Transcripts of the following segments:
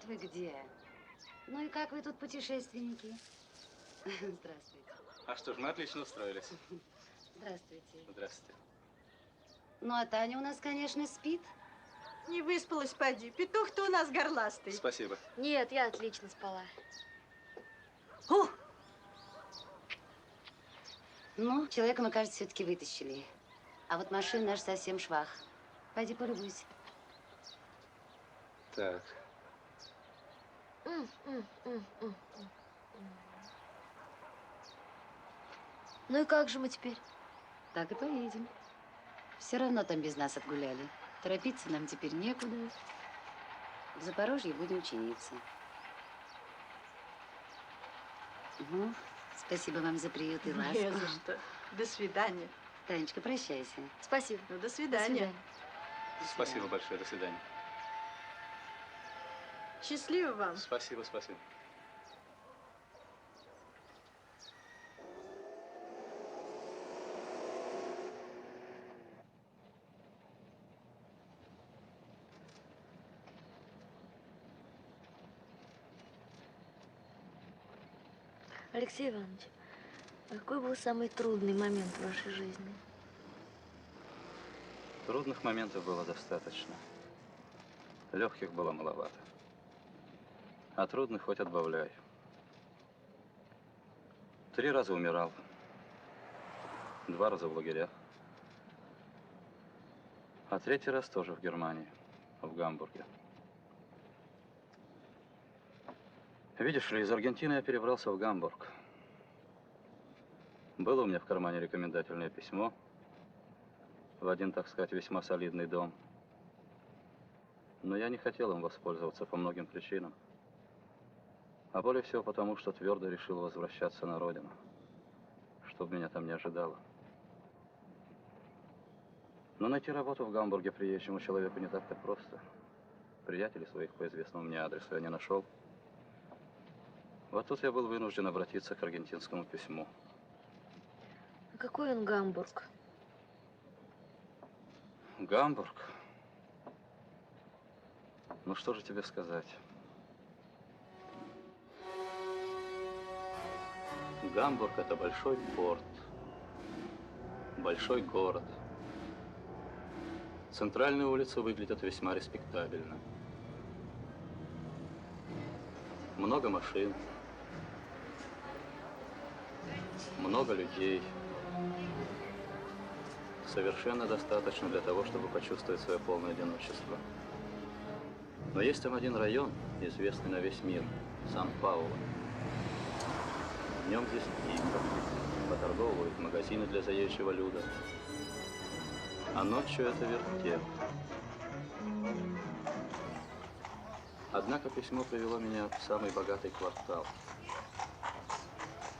Вот вы где. Ну и как вы тут, путешественники? Здравствуйте. А что ж, мы отлично устроились. Здравствуйте. Здравствуйте. Ну, а Таня у нас, конечно, спит. Не выспалась, поди. Петух-то у нас горластый. Спасибо. Нет, я отлично спала. О! Ну, человека мы, кажется, все-таки вытащили. А вот машина наша совсем швах. Пойди полюбуйся. Так. Ну и как же мы теперь? Так и поедем. Все равно там без нас отгуляли. Торопиться нам теперь некуда. В Запорожье будем учениться. Ну, спасибо вам за приют и ласку. Не за что. До свидания. Танечка, прощайся. Спасибо. Ну, до До свидания. свидания. Спасибо большое. До свидания. Счастливо вам. Спасибо, спасибо. Алексей Иванович, а какой был самый трудный момент в вашей жизни? Трудных моментов было достаточно. Легких было маловато. А трудных хоть отбавляй. 3 раза умирал. 2 раза в лагерях. А 3-й раз тоже в Германии, в Гамбурге. Видишь ли, из Аргентины я перебрался в Гамбург. Было у меня в кармане рекомендательное письмо в один, так сказать, весьма солидный дом. Но я не хотел им воспользоваться по многим причинам. А более всего потому, что твердо решил возвращаться на родину, чтобы меня там не ожидало. Но найти работу в Гамбурге приезжему человеку не так-то просто. Приятелей своих по известному мне адресу я не нашел. Вот тут я был вынужден обратиться к аргентинскому письму. А какой он Гамбург? Гамбург? Ну что же тебе сказать? Гамбург – это большой порт, большой город. Центральные улицы выглядят весьма респектабельно. Много машин, много людей. Совершенно достаточно для того, чтобы почувствовать свое полное одиночество. Но есть там один район, известный на весь мир – Сан-Пауло. Днем здесь тихо, поторговывают магазины для заезжего люда. А ночью это вертеп. Однако письмо привело меня в самый богатый квартал.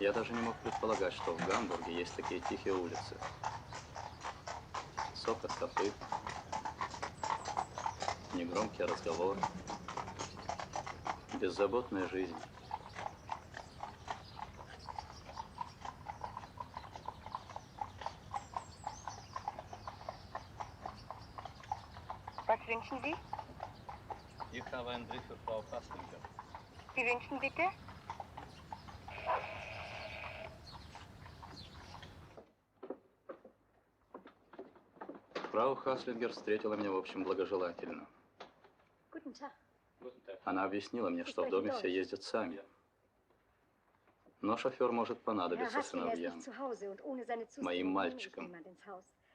Я даже не мог предполагать, что в Гамбурге есть такие тихие улицы. Цокот копыт, негромкий разговор, беззаботная жизнь. Was wünschen Sie? Ich habe einen Brief für Frau Haslinger. Sie wünschen bitte? Фрау Хаслингер встретила меня, в общем, благожелательно. Guten Tag. Она объяснила мне, что в доме все ездят сами. Но шофер может понадобиться сыновьям, моим мальчикам,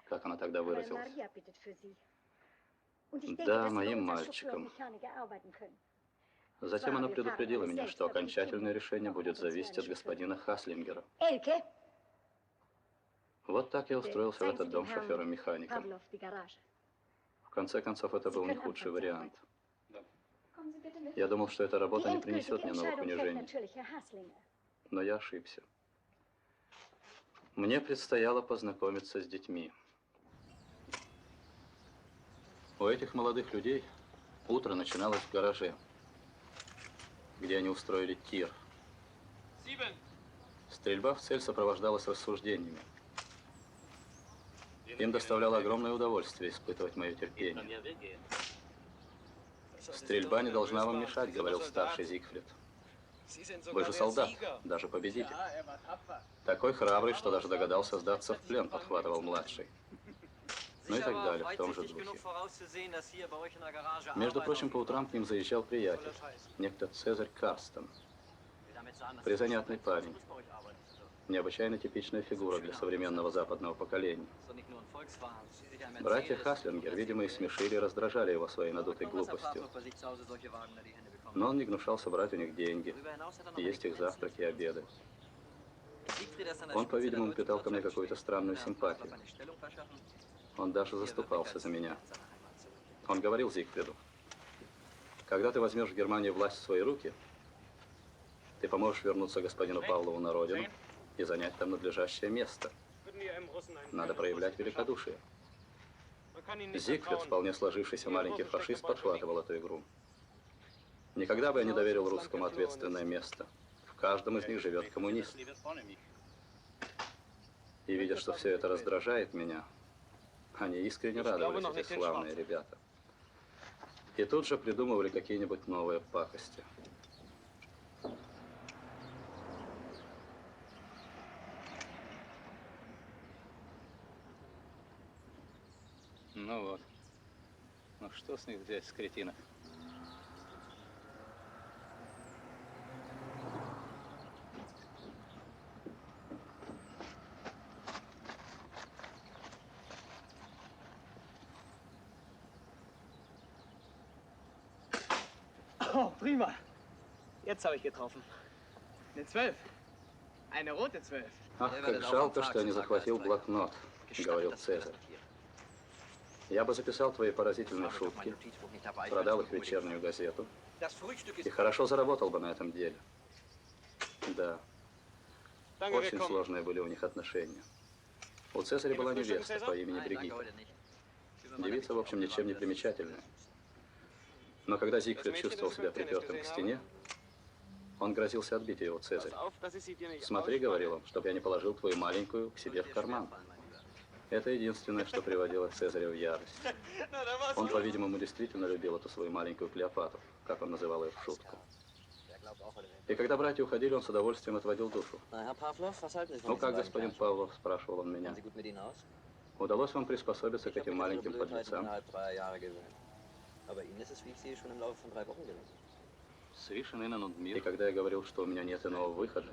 как она тогда выразилась. Да, моим мальчикам. Затем она предупредила меня, что окончательное решение будет зависеть от господина Хаслингера. Эльке? Вот так я устроился в этот дом шофером-механиком. В конце концов, это был не худший вариант. Я думал, что эта работа не принесет мне новых унижений. Но я ошибся. Мне предстояло познакомиться с детьми. У этих молодых людей утро начиналось в гараже, где они устроили тир. Стрельба в цель сопровождалась рассуждениями. Им доставляло огромное удовольствие испытывать мое терпение. Стрельба не должна вам мешать, говорил старший Зигфрид. Вы же солдат, даже победитель. Такой храбрый, что даже догадался сдаться в плен, подхватывал младший. Ну и так далее, в том же духе. Между прочим, по утрам к ним заезжал приятель, некто Цезарь Карстен. Призанятный парень. Необычайно типичная фигура для современного западного поколения. Братья Хаслингер, видимо, и смешили, и раздражали его своей надутой глупостью. Но он не гнушался брать у них деньги, есть их завтраки и обеды. Он, по-видимому, питал ко мне какую-то странную симпатию. Он даже заступался за меня. Он говорил Зигфриду: когда ты возьмешь в Германии власть в свои руки, ты поможешь вернуться господину Павлову на родину и занять там надлежащее место. Надо проявлять великодушие. Зигфрид, вполне сложившийся маленький фашист, подхватывал эту игру. Никогда бы я не доверил русскому ответственное место. В каждом из них живет коммунист. И видя, что все это раздражает меня, они искренне радовались, эти славные ребята. И тут же придумывали какие-нибудь новые пакости. Ну вот. Ну что с них взять, с кретинов? Oh, prima. Jetzt habe ich getroffen. Eine 12. Eine rote 12. Ах, как жалко, что я не захватил блокнот, говорил Цезарь. Я бы записал твои поразительные шутки, продал их в вечернюю газету и хорошо заработал бы на этом деле. Да, очень сложные были у них отношения. У Цезаря была невеста по имени Бригитта. Девица, в общем, ничем не примечательная. Но когда Зигфрид чувствовал себя припертым к стене, он грозился отбить ее у Цезаря. «Смотри, — говорил он, — чтоб я не положил твою маленькую к себе в карман». Это единственное, что приводило Цезаря в ярость. Он, по-видимому, действительно любил эту свою маленькую Клеопатру, как он называл ее в шутку. И когда братья уходили, он с удовольствием отводил душу. «Ну как, господин Павлов, — спрашивал он меня, — удалось вам приспособиться к этим маленьким подлецам?» И когда я говорил, что у меня нет иного выхода,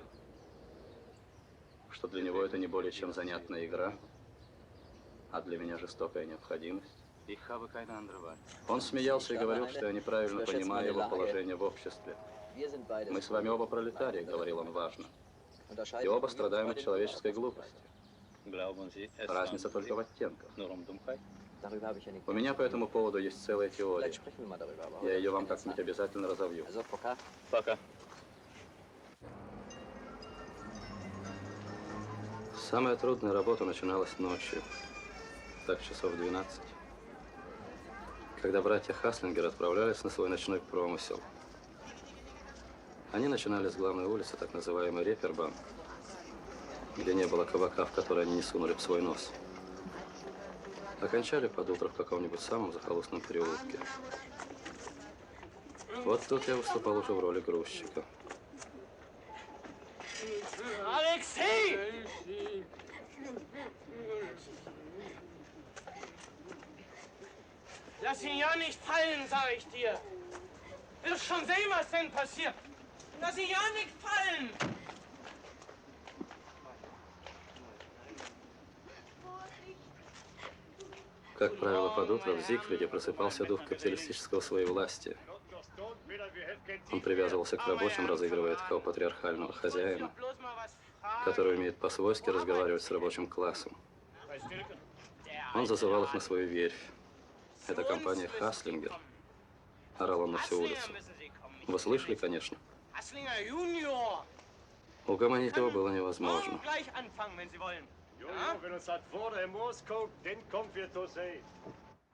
что для него это не более чем занятная игра, а для меня жестокая необходимость, он смеялся и говорил, что я неправильно понимаю его положение в обществе. «Мы с вами оба пролетарии, — говорил он важно, — и оба страдаем от человеческой глупости. Разница только в оттенках. У меня по этому поводу есть целая теория. Я ее вам как-нибудь обязательно разовью. Пока. Самая трудная работа начиналась ночью, так часов 12, когда братья Хаслингер отправлялись на свой ночной промысел. Они начинали с главной улицы, так называемой Репербан, где не было кабака, в который они не сунули бы свой нос. Окончали под утро в каком-нибудь самом захолустном переулке. Вот тут я выступал уже в роли грузчика. Алексей! Lass ihn ja nicht fallen, sag ich dir. Wirst schon sehen, was denn passiert. Lass ihn ja nicht fallen. Как правило, под утро в Зигфриде просыпался дух капиталистического своевластия. Он привязывался к рабочим, разыгрывая такого патриархального хозяина, который умеет по-свойски разговаривать с рабочим классом. Он зазывал их на свою верфь. Это компания Хаслингер. Орал он на всю улицу. Вы слышали, конечно? Угомонить его было невозможно.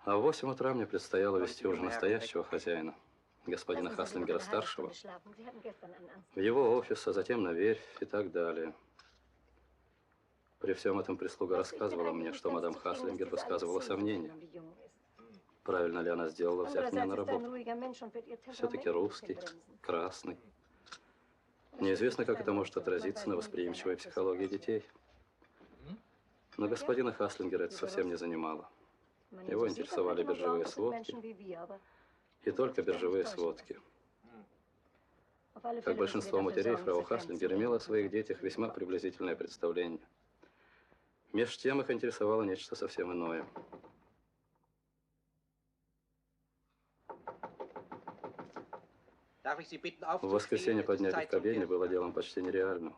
А в 8 утра мне предстояло вести уже настоящего хозяина, господина Хаслингера-старшего, в его офис, а затем на верфь и так далее. При всем этом прислуга рассказывала мне, что мадам Хаслингер высказывала сомнения. Правильно ли она сделала, взяв меня на работу? Все-таки русский, красный. Неизвестно, как это может отразиться на восприимчивой психологии детей. Но господина Хаслингера это совсем не занимало. Его интересовали биржевые сводки, и только биржевые сводки. Как большинство матерей, фрау Хаслингер имела о своих детях весьма приблизительное представление. Меж тем их интересовало нечто совсем иное. В воскресенье поднять их к обедне было делом почти нереальным.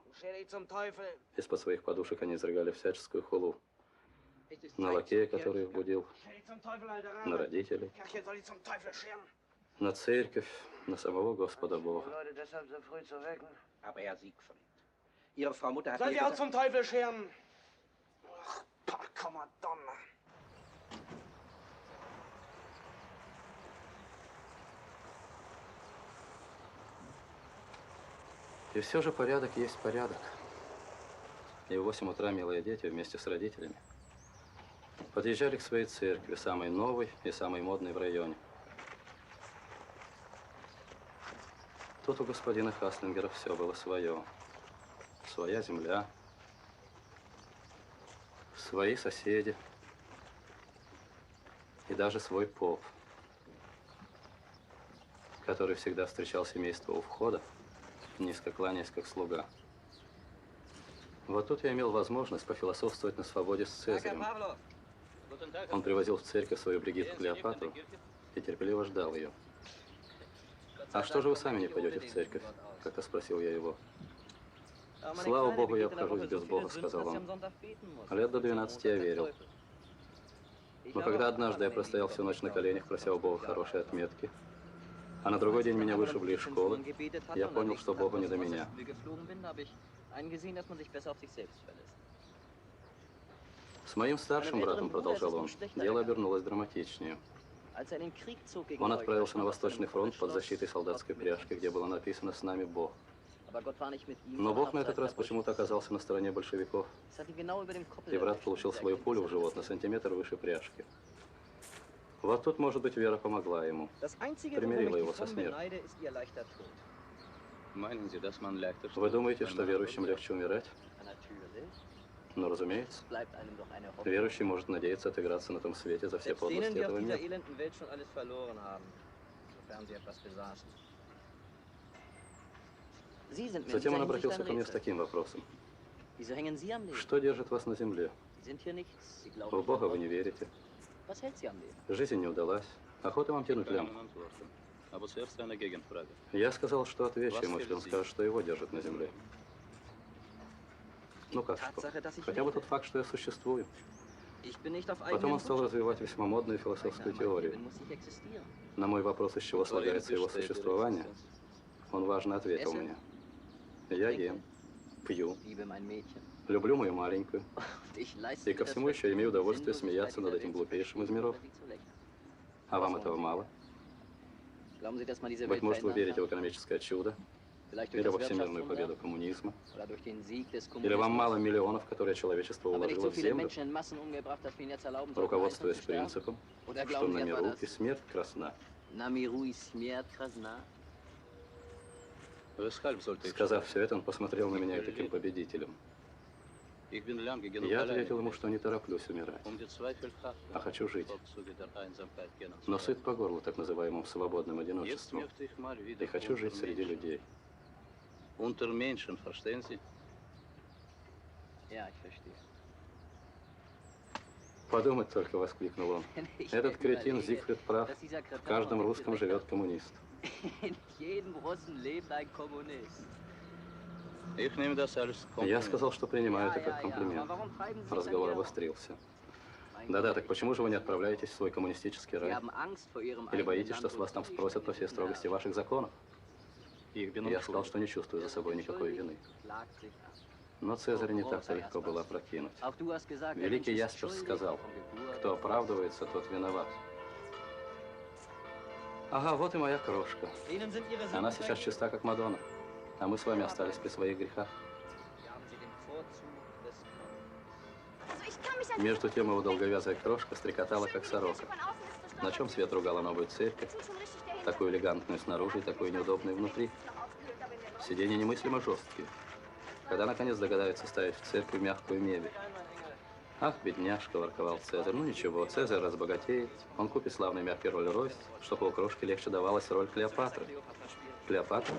Из-под своих подушек они изрыгали всяческую хулу. На лакея, который их будил, на родителей, на церковь, на самого Господа Бога. Soll sie auch zum Teufel scheren? Ach, porca Madonna. И все же порядок есть порядок. И в 8 утра милые дети вместе с родителями подъезжали к своей церкви, самой новой и самой модной в районе. Тут у господина Хаслингера все было свое. Своя земля, свои соседи и даже свой поп, который всегда встречал семейство у входа, низко кланяясь, как слуга. Вот тут я имел возможность пофилософствовать на свободе с Цезарем. Он привозил в церковь свою Бригитту Клеопатру и терпеливо ждал ее. «А что же вы сами не пойдете в церковь?» – как-то спросил я его. «Слава Богу, я обхожусь без Бога», – сказал он. Лет до 12 я верил. Но когда однажды я простоял всю ночь на коленях, прося у Бога хорошие отметки, а на другой день меня вышибли из школы, я понял, что Богу не до меня. С моим старшим братом, продолжал он, дело обернулось драматичнее. Он отправился на Восточный фронт под защитой солдатской пряжки, где было написано «С нами Бог». Но Бог на этот раз почему-то оказался на стороне большевиков. И брат получил свою пулю в живот на сантиметр выше пряжки. Вот тут, может быть, вера помогла ему, примирила его со смертью. Вы думаете, что верующим легче умирать? Ну, разумеется. Верующий может надеяться отыграться на том свете за все подлости этого мира. Затем он обратился ко мне с таким вопросом. Что держит вас на земле? В Бога вы не верите. Жизнь не удалась. Охота вам тянуть лямку. Я сказал, что отвечу ему, если он скажет, что его держит на земле. Ну как что? Хотя бы тот факт, что я существую. Потом он стал развивать весьма модную философскую теорию. На мой вопрос, из чего слагается его существование, он важно ответил мне. Я ем, пью, люблю мою маленькую, и ко всему еще имею удовольствие смеяться над этим глупейшим из миров. А вам этого мало? Быть может, вы верите в экономическое чудо? Или во всемирную победу коммунизма? Или вам мало миллионов, которые человечество уложило в землю, руководствуясь принципом, что на миру и смерть красна? Сказав все это, он посмотрел на меня таким победителем. Я ответил ему, что не тороплюсь умирать, а хочу жить. Но сыт по горло так называемым свободным одиночеством. И хочу жить среди людей. Подумать только, воскликнул он. Этот кретин Зигфрид прав. В каждом русском живет коммунист. Я сказал, что принимаю это как комплимент. Разговор обострился. Да-да, так почему же вы не отправляетесь в свой коммунистический рай? Или боитесь, что с вас там спросят по всей строгости ваших законов? Я сказал, что не чувствую за собой никакой вины. Но Цезарь не так-то легко было опрокинуть. Великий Ясперс сказал, кто оправдывается, тот виноват. Ага, вот и моя крошка. Она сейчас чиста, как Мадонна. А мы с вами остались при своих грехах. Между тем его долговязая крошка стрекотала, как сорока. На чем свет ругала новую церковь, такую элегантную снаружи и такую неудобную внутри. Сиденья немыслимо жесткие. Когда, наконец, догадаются ставить в церковь мягкую мебель. Ах, бедняжка, ворковал Цезарь. Ну ничего, Цезарь разбогатеет. Он купит славный мягкий Роллс-Ройс, чтобы у крошки легче давалась роль Клеопатры. Клеопатра?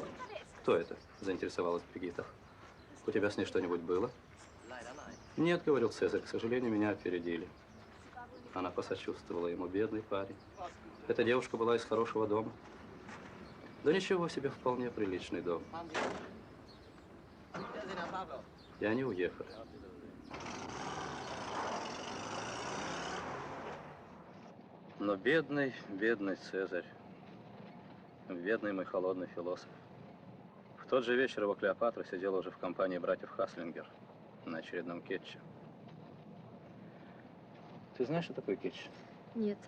Кто это? Заинтересовалась Бригитта. У тебя с ней что-нибудь было? Нет, говорил Цезарь, к сожалению, меня опередили. Она посочувствовала ему, бедный парень. Эта девушка была из хорошего дома. Да ничего себе, вполне приличный дом. И они уехали. Но бедный, бедный Цезарь. Бедный мой холодный философ. В тот же вечер его Клеопатра сидела уже в компании братьев Хаслингер на очередном кетче. Ты знаешь, что такое кетч? Нет.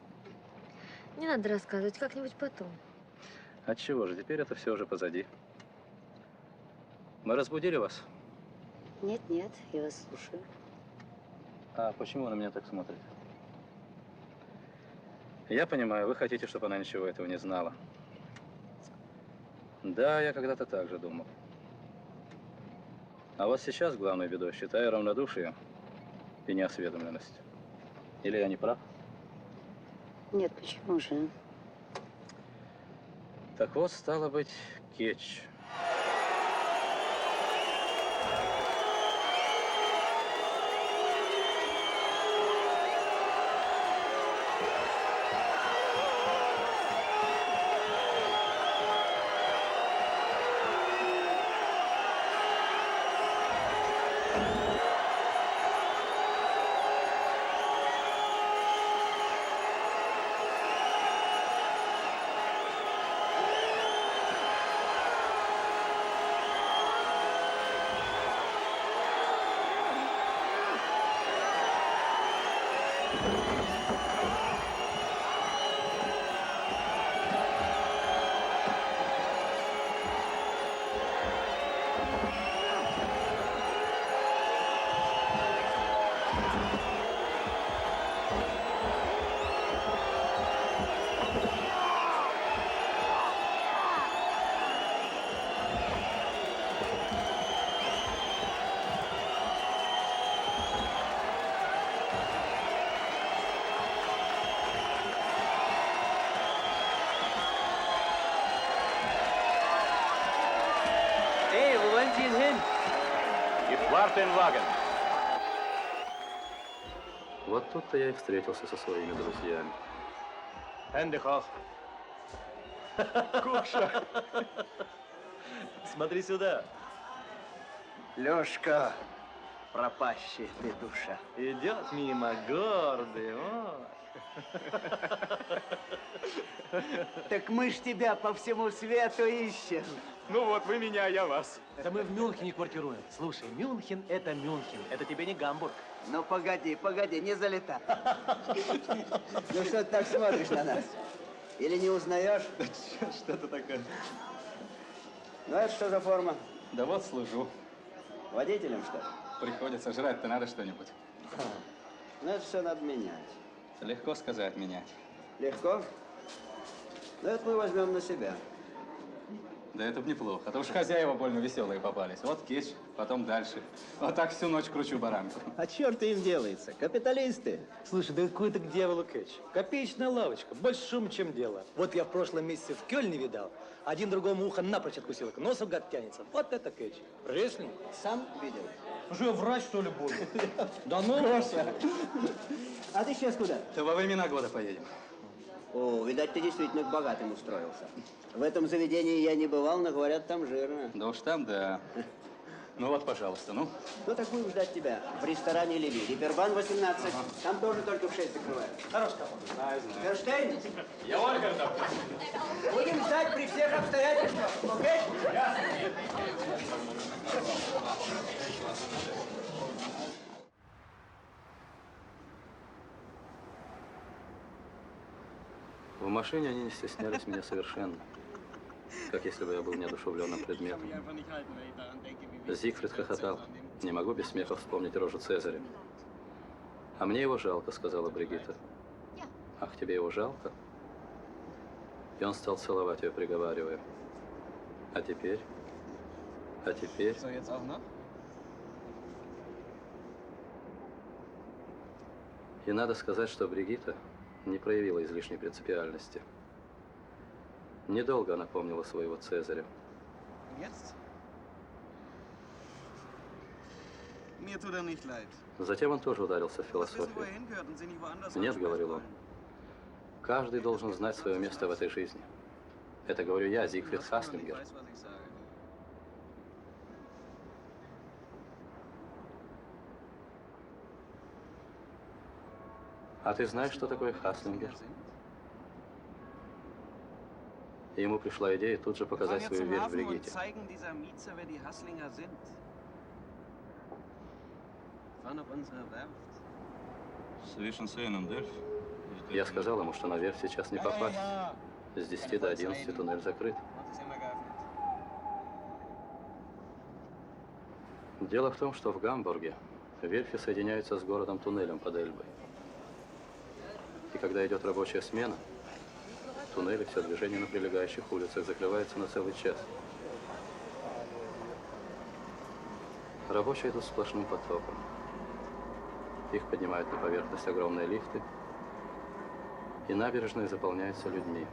Не надо рассказывать, как-нибудь потом. Отчего же, теперь это все уже позади. Мы разбудили вас? Нет, нет, я вас слушаю. А почему вы на меня так смотрите? Я понимаю, вы хотите, чтобы она ничего этого не знала. Да, я когда-то так же думал. А вот сейчас главной бедой считаю равнодушие и неосведомленность. Или я не прав? Нет, почему же? Так вот, стало быть, кетч. Вот тут-то я и встретился со своими друзьями. Hände hoch. Кукша. Смотри сюда. Лёшка, пропащий ты душа. Идет мимо гордый. Вот. Так мы ж тебя по всему свету ищем. Ну вот, вы меня, а я вас. Да мы в Мюнхене квартируем. Слушай, Мюнхен – это Мюнхен. Это тебе не Гамбург. Ну, погоди, не залетай. Ну, что ты так смотришь на нас? Или не узнаешь? Что это такое? Ну, это что за форма? Да вот служу. Водителем, что ли? Приходится, жрать-то надо что-нибудь. Ну, это все надо менять. Легко сказать менять. Легко? Ну, это мы возьмем на себя. Да это б неплохо, а то уж хозяева больно веселые попались. Вот кетч, потом дальше. Вот так всю ночь кручу баранку. А черт им делается? Капиталисты. Слушай, да какой ты к дьяволу кетч? Копеечная лавочка, больше шум, чем дело. Вот я в прошлом месяце в Кёльне видал. Один другому ухо напрочь откусил, к носу гад тянется. Вот это кетч. Реслинг. Сам видел? Что, я врач, что ли, буду? Да ну, А ты сейчас куда? Да во времена года поедем. О, видать, ты действительно к богатым устроился. В этом заведении я не бывал, но говорят, там жирно. Да уж там, да. Ну вот, пожалуйста, ну. Ну, так будем ждать тебя в ресторане Леви. Репербан 18. Там тоже только в 6 закрывают. хорош капот. Ферштейн, Я Ольга, да. будем ждать при всех обстоятельствах, окей? В машине они не стеснялись меня совершенно. Как если бы я был неодушевленным предметом. Зигфрид хохотал. Не могу без смеха вспомнить рожу Цезаря. А мне его жалко, сказала Бригитта. Ах, тебе его жалко? И он стал целовать ее, приговаривая: а теперь? So, jetzt auch noch? И надо сказать, что Бригитта не проявила излишней принципиальности. Недолго она помнила своего Цезаря. Und jetzt? Mir tut er nicht leid. Затем он тоже ударился в Was wissen, wo er философию. hingehört und sie nicht woanders Нет, hinschmeißen говорил он, wollen. каждый должен знать свое место в этой жизни. Это говорю я, Зигфрид Lass mal, ich Хаслингер. weiß, was ich sage. А ты знаешь, что такое Хаслингер? И ему пришла идея тут же показать Wir fahren jetzt свою zum верь в Hafen und Бригитте. zeigen dieser Mieze, wer die Hasslinger sind. Fahren auf unsere Werft. Я сказал ему, что на верфь сейчас не попасть. С 10 до 11 туннель закрыт. Macht es immer geöffnet. Дело в том, что в Гамбурге верфи соединяются с городом туннелем под Эльбой. И когда идет рабочая смена, туннели, все движение на прилегающих улицах закрывается на целый час. Рабочие идут сплошным потоком. Их поднимают на поверхность огромные лифты, и набережные заполняются людьми.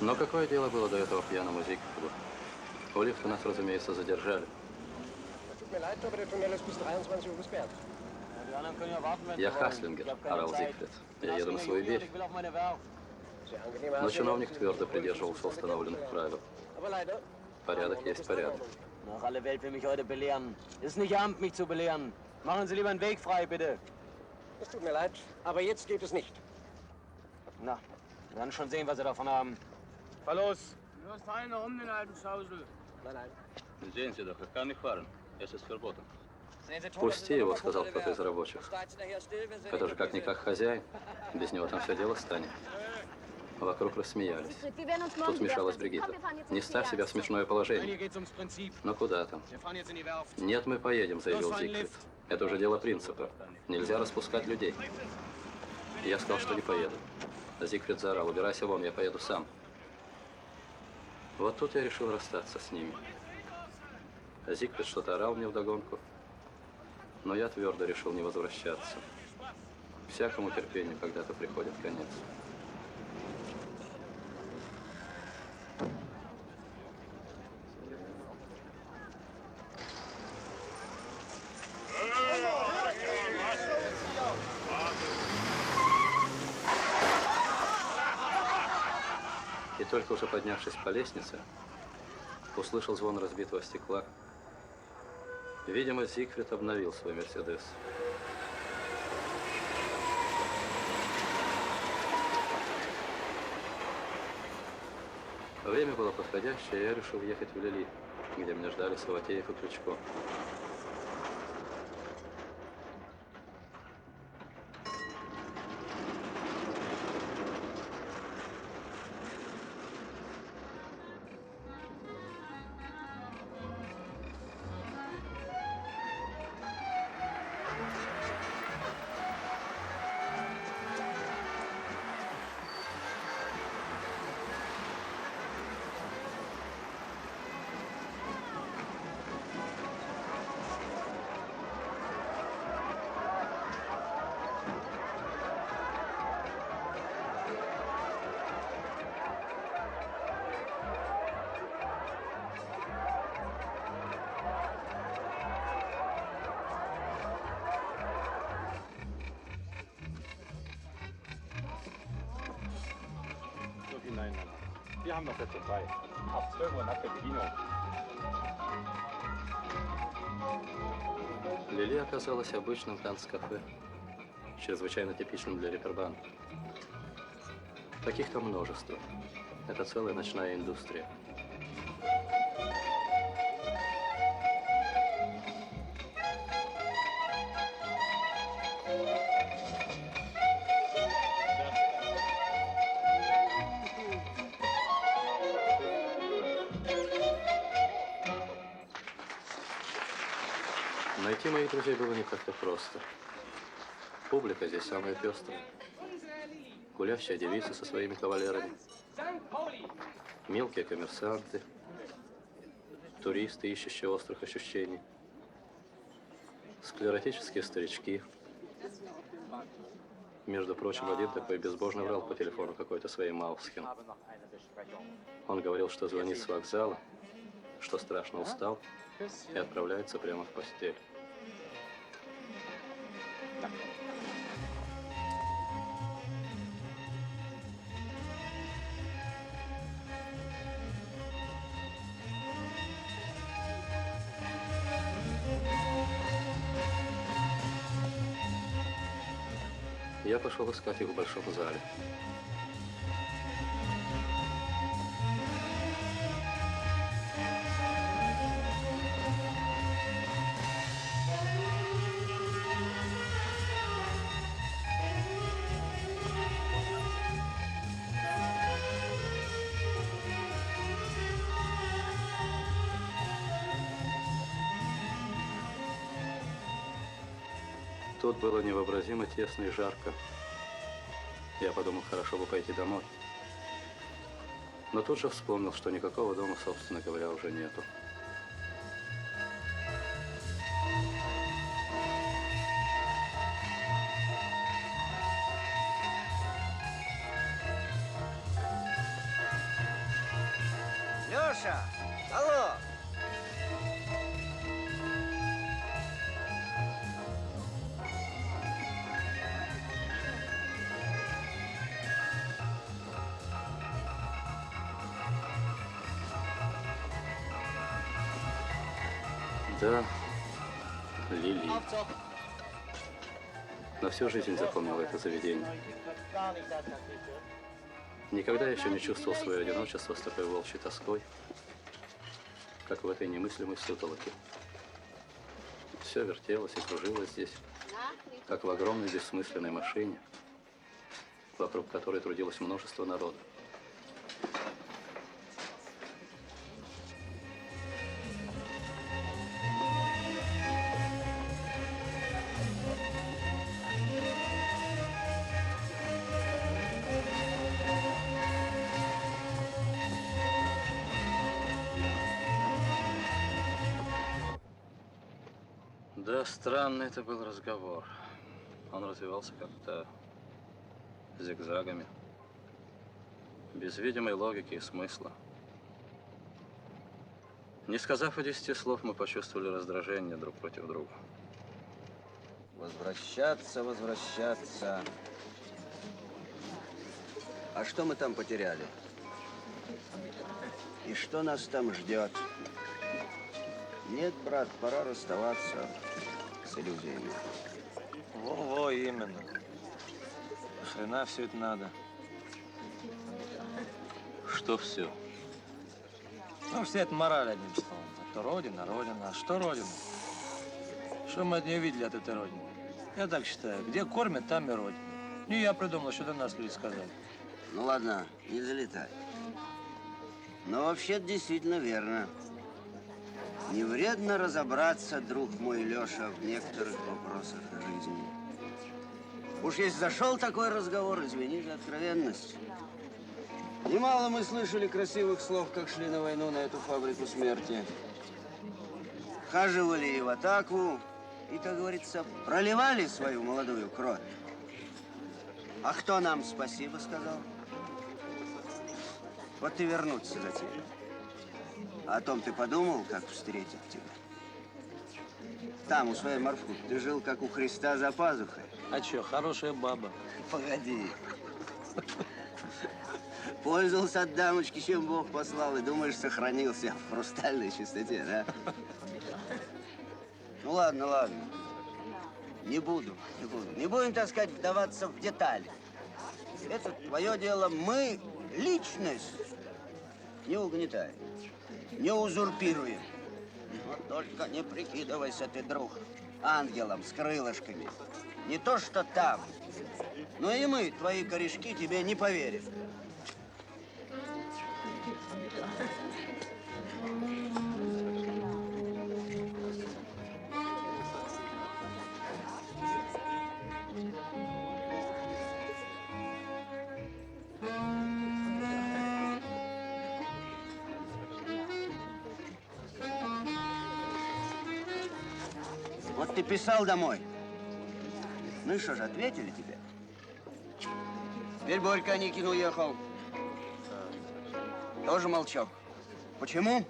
Но какое дело было до этого пьяному Зигфриду? У лифта нас, разумеется, задержали. Я Хаслингер, орал Зигфрид. Я еду на свою верфь. Но чиновник твердо придерживался установленных правил. Порядок есть порядок. Ach, alle Welt will mich heute belehren. Ist nicht Ihr Amt, mich zu belehren. Machen Sie lieber einen Weg frei, bitte. Es tut mir leid, aber jetzt geht es nicht. Na, wir werden schon sehen, was Sie davon haben. Fahr los. Los, fahr noch um den alten Schausel. Nein, nein. Пусти его, сказал кто-то из рабочих. Это же как-никак хозяин. Без него там все дело станет. Вокруг рассмеялись. Тут смешалась Бригитта. Не ставь себя в смешное Hier положение. geht's ums Prinzip. Но куда там? Wir fahren jetzt in die Werft. Нет, мы поедем, заявил Зигфрид. Это уже дело принципа. Нельзя распускать людей. Я сказал, что не поеду. Зигфрид заорал: убирайся вон, я поеду сам. Вот тут я решил расстаться с ними. Зигфрид что-то орал мне вдогонку, но я твердо решил не возвращаться. Всякому терпению когда-то приходит конец. И только уже поднявшись по лестнице, услышал звон разбитого стекла. Видимо, Зигфрид обновил свой Мерседес. Время было подходящее, и я решил ехать в Лили, где меня ждали Саватеев и Ключко. Wir haben noch Plätze frei. Ab 12 Uhr nach der Bedienung. Лили оказалась обычным танц-кафе, чрезвычайно типичным для Риттербана. Таких там множество. Это целая ночная индустрия. Найти моих друзей было не так-то просто. Публика здесь самая пестрая. Гулящая девица со своими кавалерами. Мелкие коммерсанты. Туристы, ищущие острых ощущений. Склеротические старички. Между прочим, один такой безбожно врал по телефону какой-то своей Маускин. Он говорил, что звонит с вокзала, что страшно устал и отправляется прямо в постель. Я пошел искать их в большом зале. Тут было невообразимо тесно и жарко. Я подумал, хорошо бы пойти домой. Но тут же вспомнил, что никакого дома, собственно говоря, уже нету. Леша! Алло! Да, Лили. На всю жизнь запомнил это заведение. Никогда еще не чувствовал свое одиночество с такой волчьей тоской, как в этой немыслимой сутолоке. Все вертелось и кружилось здесь, как в огромной бессмысленной машине, вокруг которой трудилось множество народа. Да, странный это был разговор. Он развивался как-то зигзагами, без видимой логики и смысла. Не сказав и 10 слов, мы почувствовали раздражение друг против друга. Возвращаться, возвращаться. А что мы там потеряли? И что нас там ждет? Нет, брат, пора расставаться с иллюзиями. Во-во, именно. Нахрена все это надо? Что все? Ну, вся эта мораль, одним словом. То родина, родина. А что родина? Что мы от нее видели, от этой родины? Я так считаю. Где кормят, там и родина. Не я придумал, что до нас люди сказали. Ну ладно, не залетай. Но вообще действительно верно. Не вредно разобраться, друг мой Леша, в некоторых вопросах жизни. Уж если зашел такой разговор, извини за откровенность. Немало мы слышали красивых слов, как шли на войну на эту фабрику смерти. Хаживали и в атаку, и, как говорится, проливали свою молодую кровь. А кто нам спасибо сказал? Вот и вернуться затеял. О том ты подумал, как встретить тебя? Там, у своей Марфуты, ты жил, как у Христа за пазухой. А че, хорошая баба. Погоди. Пользовался от дамочки, чем Бог послал, и думаешь, сохранился в хрустальной чистоте, да? Ну ладно, ладно. Не буду. Не будем, так сказать, вдаваться в детали. Это твое дело. Мы личность не угнетаем, не узурпируем. Но только не прикидывайся ты, друг, ангелом с крылышками. Не то, что там. Но и мы, твои корешки, тебе не поверим. чтоб ты писал домой. Ну и что же, ответили тебе? Теперь Борька Аникин уехал. Тоже молчок. Почему?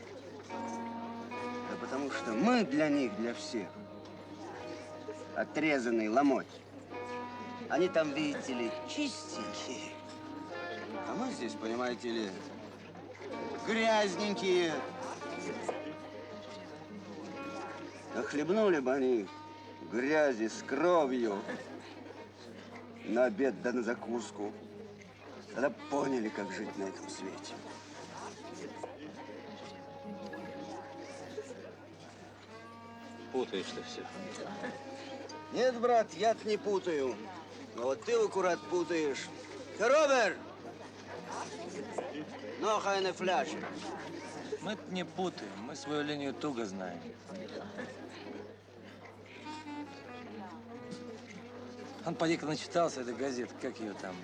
Да потому что мы для них, для всех, отрезанный ломоть. Они там, видите ли, чистенькие. А мы здесь, понимаете ли, грязненькие. Нахлебнули бы они грязи с кровью на обед да на закуску. Тогда поняли, как жить на этом свете. Путаешь ты все. Нет, брат, я-то не путаю. Но вот ты, аккурат, путаешь. Роберт! Noch eine Flasche. Мы не путаем, мы свою линию туго знаем. Он поди-ка начитался этой газеты, как ее там,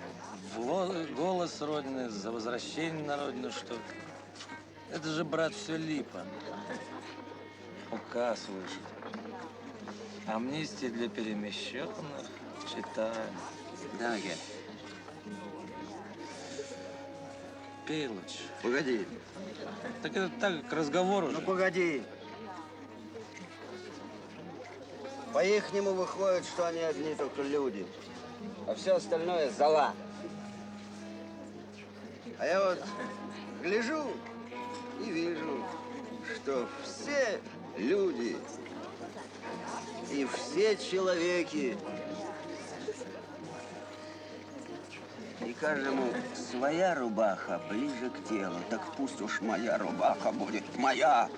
«Голос Родины», «За возвращение на Родину», что ли. Это же, брат, все липа. Указ вышел. Амнистия для перемещенных. Читаем. Да, Ге. Пей лучше. Погоди. Так это так, к разговору Ну, же. погоди. По-ихнему выходит, что они одни только люди, а все остальное зола. А я вот гляжу и вижу, что все люди и все человеки, и каждому своя рубаха ближе к телу. Так пусть уж моя рубаха будет моя.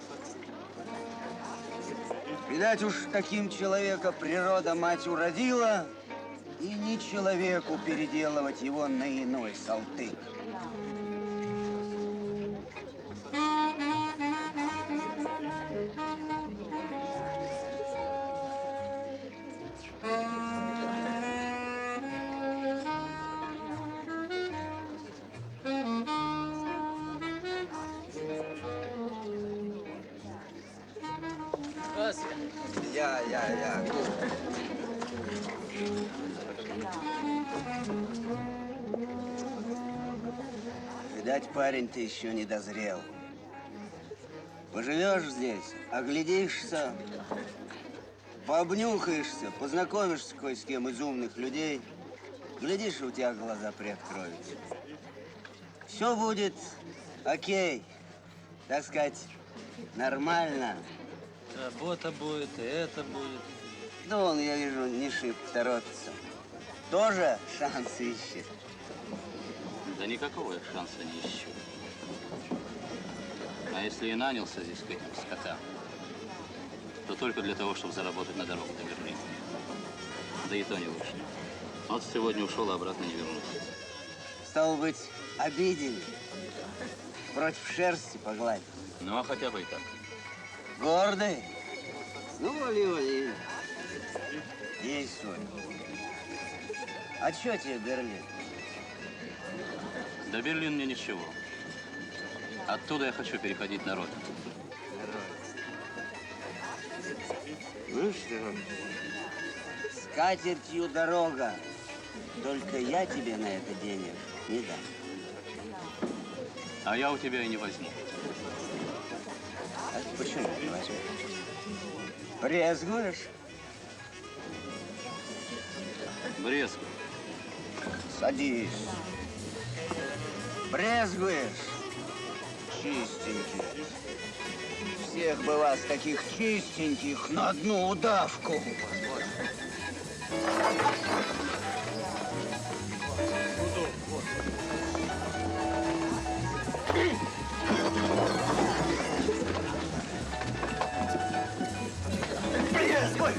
Видать уж таким человека природа мать уродила, и не человеку переделывать его на иной салтык. Я. Видать, парень, ты еще не дозрел. Поживешь здесь, оглядишься, пообнюхаешься, познакомишься кое с кем из умных людей, глядишь, и у тебя глаза приоткроются. Все будет окей, так сказать, нормально. Работа будет, и это будет. Да он, я вижу, не шибко торопится. Тоже шансы ищет. Да никакого я шанса не ищу. А если и нанялся здесь к этим скотам, то только для того, чтобы заработать на дорогу до Берлина. Да и то не вышло. Вот сегодня ушел, а обратно не вернулся. Стало быть, обидели. Против шерсти погладить. Ну, а хотя бы и так. Гордый? Ну, вали. Действуй. А чё тебе Берлин? До Берлина мне ничего. Оттуда я хочу переходить на родину. Ну что, с катертью дорога. Только я тебе на это денег не дам. А я у тебя и не возьму. А почему не возьму? Брезгуешь? Брезгую. Садись. Брезгуешь? Чистенький. Всех бы вас, таких чистеньких, на одну удавку. Брезгуй!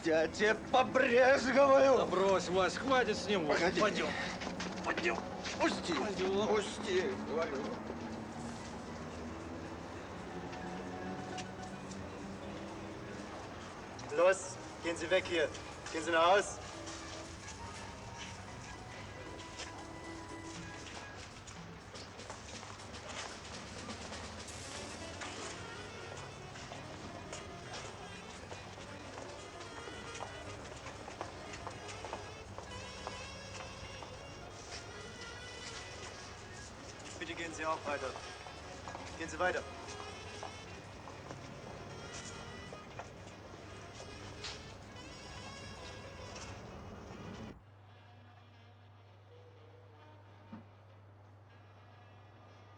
Я тебе побрезговаю. Да брось, Вась, хватит с ним. Погоди. Пойдем. Пойдем. Пусти. Пойдем. Пусти, говорю. Los, gehen Sie weg hier. Gehen Sie nach Haus. Bitte gehen Sie auch weiter. Gehen Sie weiter.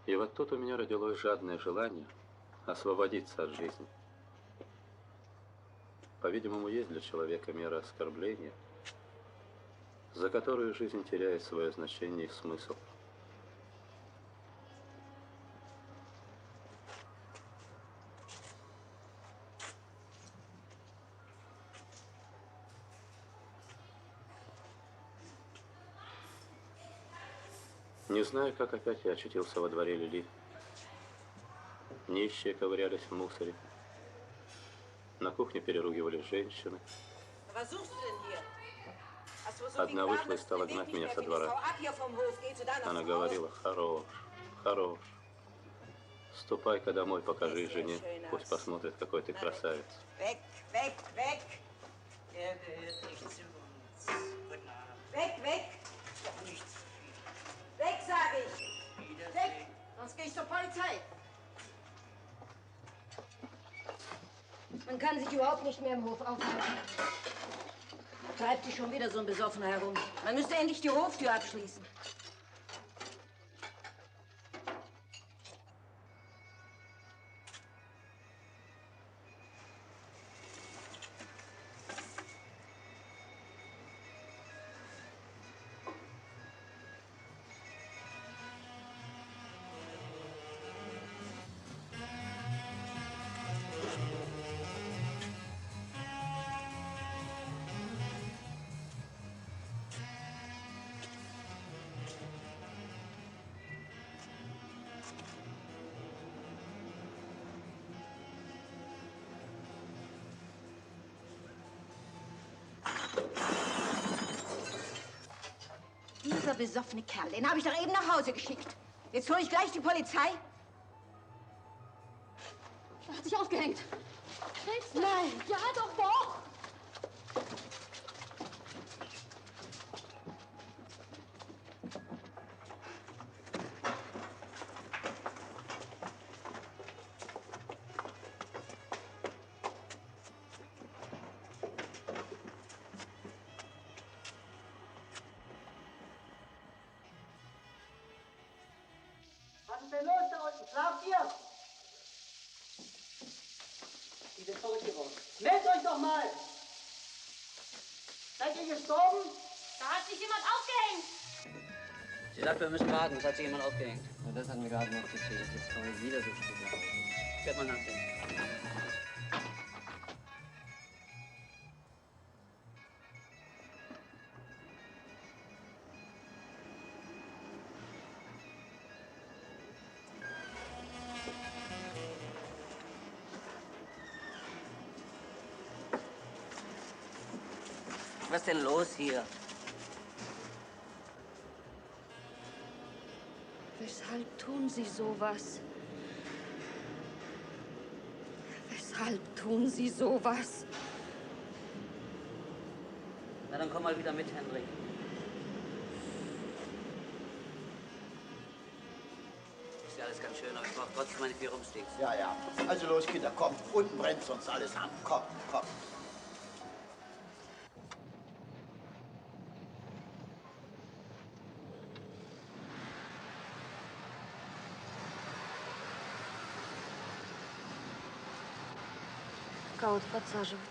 И вот тут у меня родилось жадное желание освободиться от жизни. По-видимому, есть для человека мера оскорбления, за которую жизнь теряет свое значение и смысл. Не знаю, как опять я очутился во дворе Лили. Нищие ковырялись в мусоре. На кухне переругивались женщины. Одна вышла и стала гнать меня со двора. Она говорила: хорош, хорош. Ступай-ка домой, покажи жене, пусть посмотрит, какой ты красавец. Weg, weg, weg! Er gehört nicht zu uns. Guten Abend. Weg, weg! Doch nichts. Weg, sage ich! Weg! Sonst gehe ich zur Polizei. Man kann sich überhaupt nicht mehr im Hof aufhalten. Treibt sich schon wieder so ein Besoffener herum. Man müsste endlich die Hoftür abschließen. Dieser besoffene Kerl, den habe ich doch eben nach Hause geschickt. Jetzt hole ich gleich die Polizei. Er hat sich aufgehängt. Nein. Ja, doch. Was ist denn los da unten? Schlaft ihr? Die sind verrückt geworden. Meldet euch doch mal! Seid ihr gestorben? Da hat sich jemand aufgehängt. Sie sagt, wir müssen warten. Es hat sich jemand aufgehängt. Ja, das hatten wir gerade noch gefehlt. Jetzt kommen wir wieder so spät nach Hause. Ich werde mal nachsehen. Was ist denn los hier? Weshalb tun Sie sowas? Weshalb tun Sie sowas? Na, dann komm mal wieder mit, Henry. Ist ja alles ganz schön, aber ich brauche trotzdem meine 4 Rumpsteaks. Ja, ja. Also los, Kinder, kommt. Unten brennt sonst alles ab. Komm, komm. Кого-то подсаживают.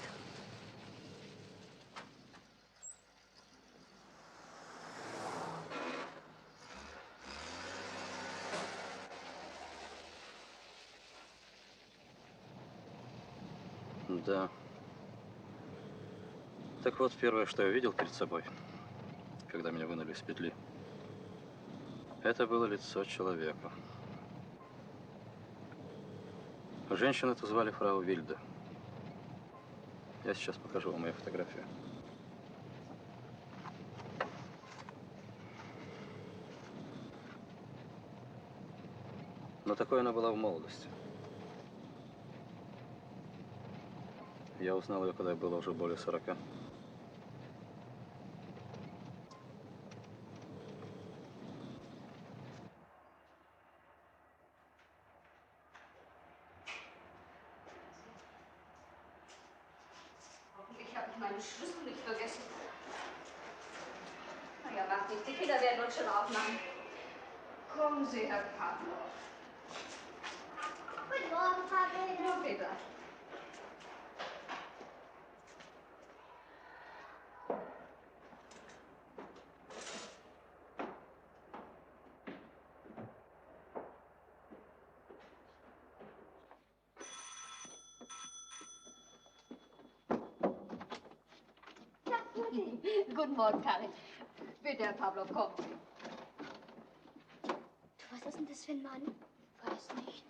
Да. Так вот, первое, что я увидел перед собой, когда меня вынули из петли, это было лицо человека. Женщину эту звали фрау Вильде. Я сейчас покажу вам ее фотографию. Но такой она была в молодости. Я узнал ее, когда ей было уже более 40. Hoffentlich habe ich meinen Schlüssel nicht vergessen. Na ja, macht nichts. Die Kinder werden uns schon aufmachen. Kommen Sie, Herr Pavlov. Guten Morgen, Frau Ja, bitte. Guten Morgen, Karin. Bitte, Herr Pavlov, kommen Sie. Was ist denn das für ein Mann? Weiß nicht.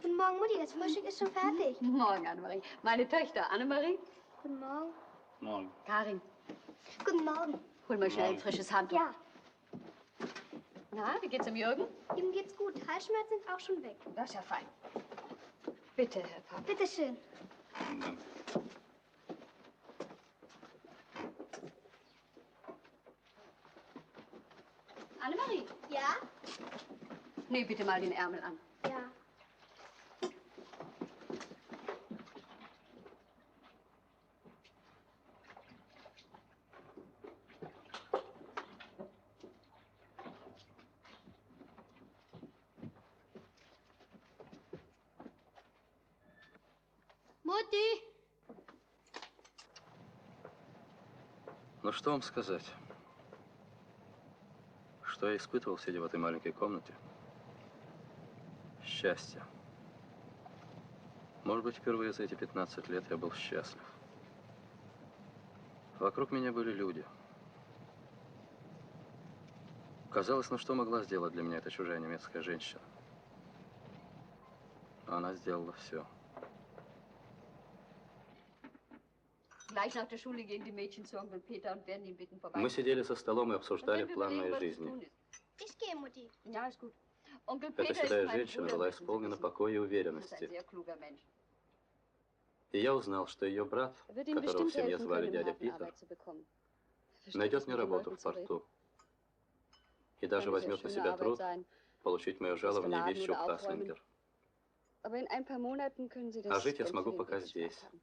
Guten Morgen, Mutti. Das Frühstück ist schon fertig. Guten Morgen, Annemarie. Meine Töchter, Annemarie. Guten Morgen. Morgen. Karin, Guten Morgen. hol mal schnell ein frisches Handtuch. Ja, Na, wie geht's dem Jürgen? ihm geht's gut. Halsschmerzen sind auch schon weg. Das ist ja fein. Bitte, Herr Pavlov. Bitte schön. Annemarie. Ja? Näh bitte mal den Ärmel an. Ja. Mutti! Ну, что вам сказать? Что я испытывал, сидя в этой маленькой комнате? Счастье. Может быть, впервые за эти 15 лет я был счастлив. Вокруг меня были люди. Казалось, ну что могла сделать для меня эта чужая немецкая женщина? Она сделала все. Gleich nach der Schule gehen die Mädchen zu Onkel Peter und werden ihn bitten, vorbei. Мы сидели за столом и обсуждали план моей жизни. Ich gehe, Mutti. Ja, ist gut. Onkel Эта Peter седая ist mein женщина Bruder, была müssen Sie исполнена wissen. покоя и Das ist ein уверенности. sehr kluger Mensch. И я узнал, что ее брат, Er wird Ihnen которого в bestimmt семье helfen звали können, im дядя Hafen Питер, Arbeit zu bekommen. Er versteht найдет es, мне mit den работу Leuten в zu reden. порту. И даже Kann eine sehr возьмет на schöne себя Arbeit труд sein. получить мое жалование beladen вещью oder aufräumen. Хаслингер. Aber in ein paar Monaten können Sie das А жить я Geld смогу für den пока Weg gespart здесь. haben.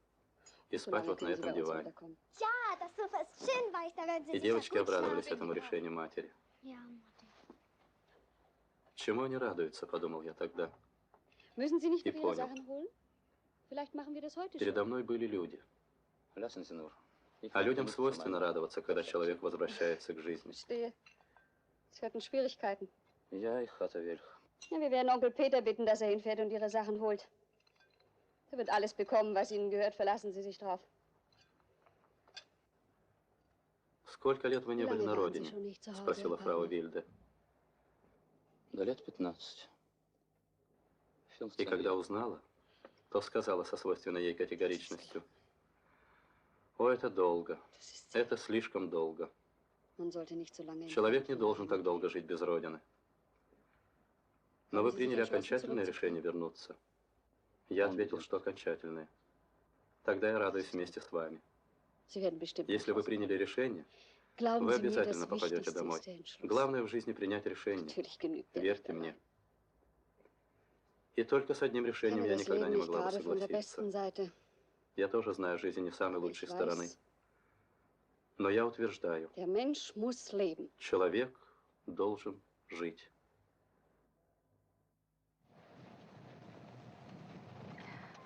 И So спать lange вот на können Sie этом bei uns диване. unterkommen. Ja, das Sofa ist schön weich. Da werden Sie И sicher девочки gut обрадовались schlafen. этому решению матери. Ja, Mutti. Чему они радуются, подумал я тогда. Müssen Sie nicht И noch Ihre понял. Sachen holen? Vielleicht machen wir das heute Передо schon. мной были люди. Lassen Sie nur. Ich А möchte людям nicht свойственно zu meinem радоваться, когда человек возвращается к жизни. Verstehe. Sie hatten Schwierigkeiten. Я и хата вельх. Ja, wir werden Onkel Peter bitten, dass er hinfährt und Ihre Sachen holt. Er wird alles bekommen, was Ihnen gehört. Verlassen Sie sich drauf. Сколько лет вы не были Lange на waren Sie родине? schon nicht zu Hause, Спросила Herr фрау Pavlov. Вильде. Да лет 15. И когда узнала, то сказала со свойственной ей категоричностью: «О, это долго. Это слишком долго. Человек не должен так долго жить без Родины. Но вы приняли окончательное решение вернуться. Я ответил, что окончательное. Тогда я радуюсь вместе с вами. Если вы приняли решение, вы обязательно попадете домой. Главное в жизни принять решение. Верьте мне. И только с одним решением я никогда не могла бы согласиться. Я тоже знаю жизнь не самой лучшей стороны. Но я утверждаю, человек должен жить.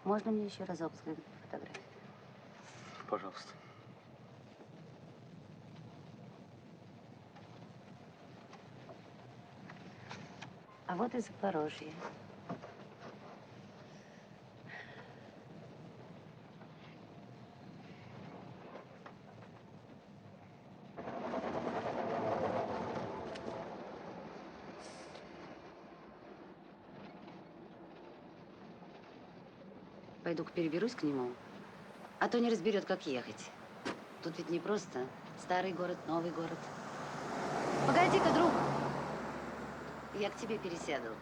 Можно мне еще разок взглянуть на фотографию? Пожалуйста. А вот и Запорожье. Пойду-ка переберусь к нему, а то не разберет, как ехать. Тут ведь не просто старый город, новый город. Погоди-ка, друг, я к тебе пересяду.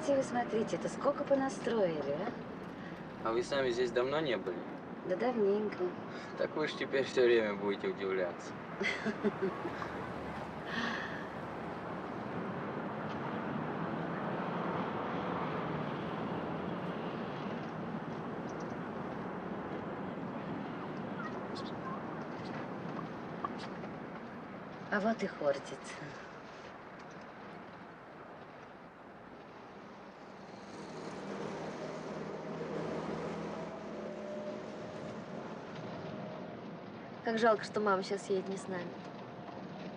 Вы смотрите, это сколько понастроили, а? А вы сами здесь давно не были? Да давненько. Так вы же теперь все время будете удивляться. А вот и Хортица. Как жалко, что мама сейчас едет не с нами.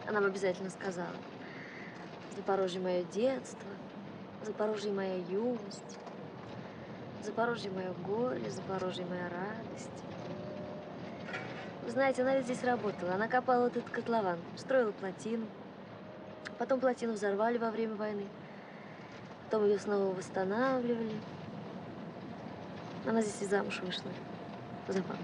Она бы обязательно сказала. Запорожье мое детство, Запорожье моя юность, Запорожье мое горе, Запорожье моя радость. Вы знаете, она ведь здесь работала. Она копала вот этот котлован, строила плотину. Потом плотину взорвали во время войны. Потом ее снова восстанавливали. Она здесь и замуж вышла. За папу.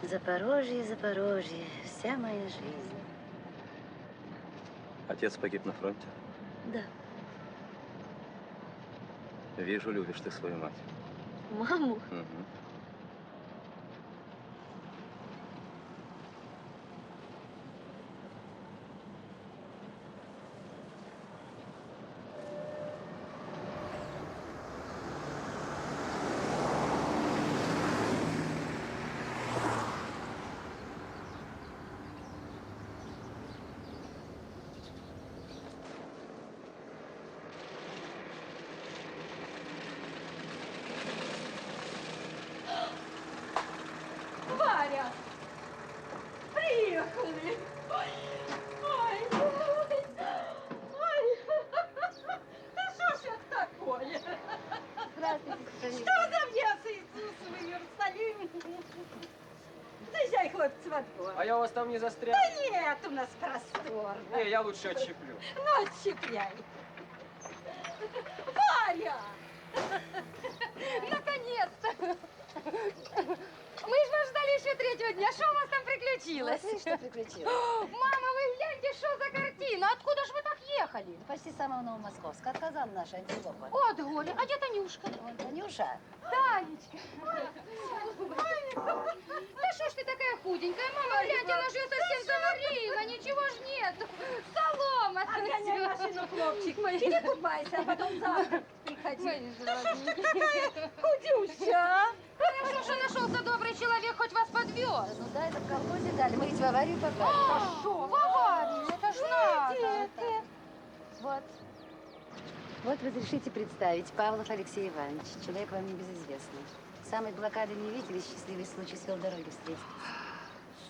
Запорожье, Запорожье, вся моя жизнь. Отец погиб на фронте? Да. Вижу, любишь ты свою мать. Маму? Угу. Варя! Приехали! Ой, ой, ой, ой! Да что ж это такое? Здравствуйте, Светлана. Что за м'ясо Иисусовый Иерусалим? Заезжай, хлопцы, во двор. А я у вас там не застрял? Да нет, у нас просторно. Не, я лучше отщеплю. Ну, отщепляй. Варя! Наконец-то! Мы ж вас ждали еще третьего дня. Что у вас там приключилось? Вот видишь, что приключилось. Мама, вы гляньте, что за картина. Откуда ж вы так ехали? Почти с самого Новомосковска. Отказала наша антилопа. От, Голя, а где Танюшка? Вон Танюша. Танечка. Да что ж ты такая худенькая? Мама, гляньте, она же ее совсем заварила. Ничего ж нет. Солома. Отгоняй машину, хлопчик. Иди купайся, а потом завтра приходи. Худющая, а? Хорошо, что нашелся добрый человек, хоть вас подвез. Ну да, это в колхозе дали. Мы ведь в аварию попали. А, что? В аварию? Это ж надо. Вот. Вот разрешите представить, Павлов Алексей Иванович, человек вам небезызвестный. Самой блокады не видели, счастливый случай свел дороги встретить.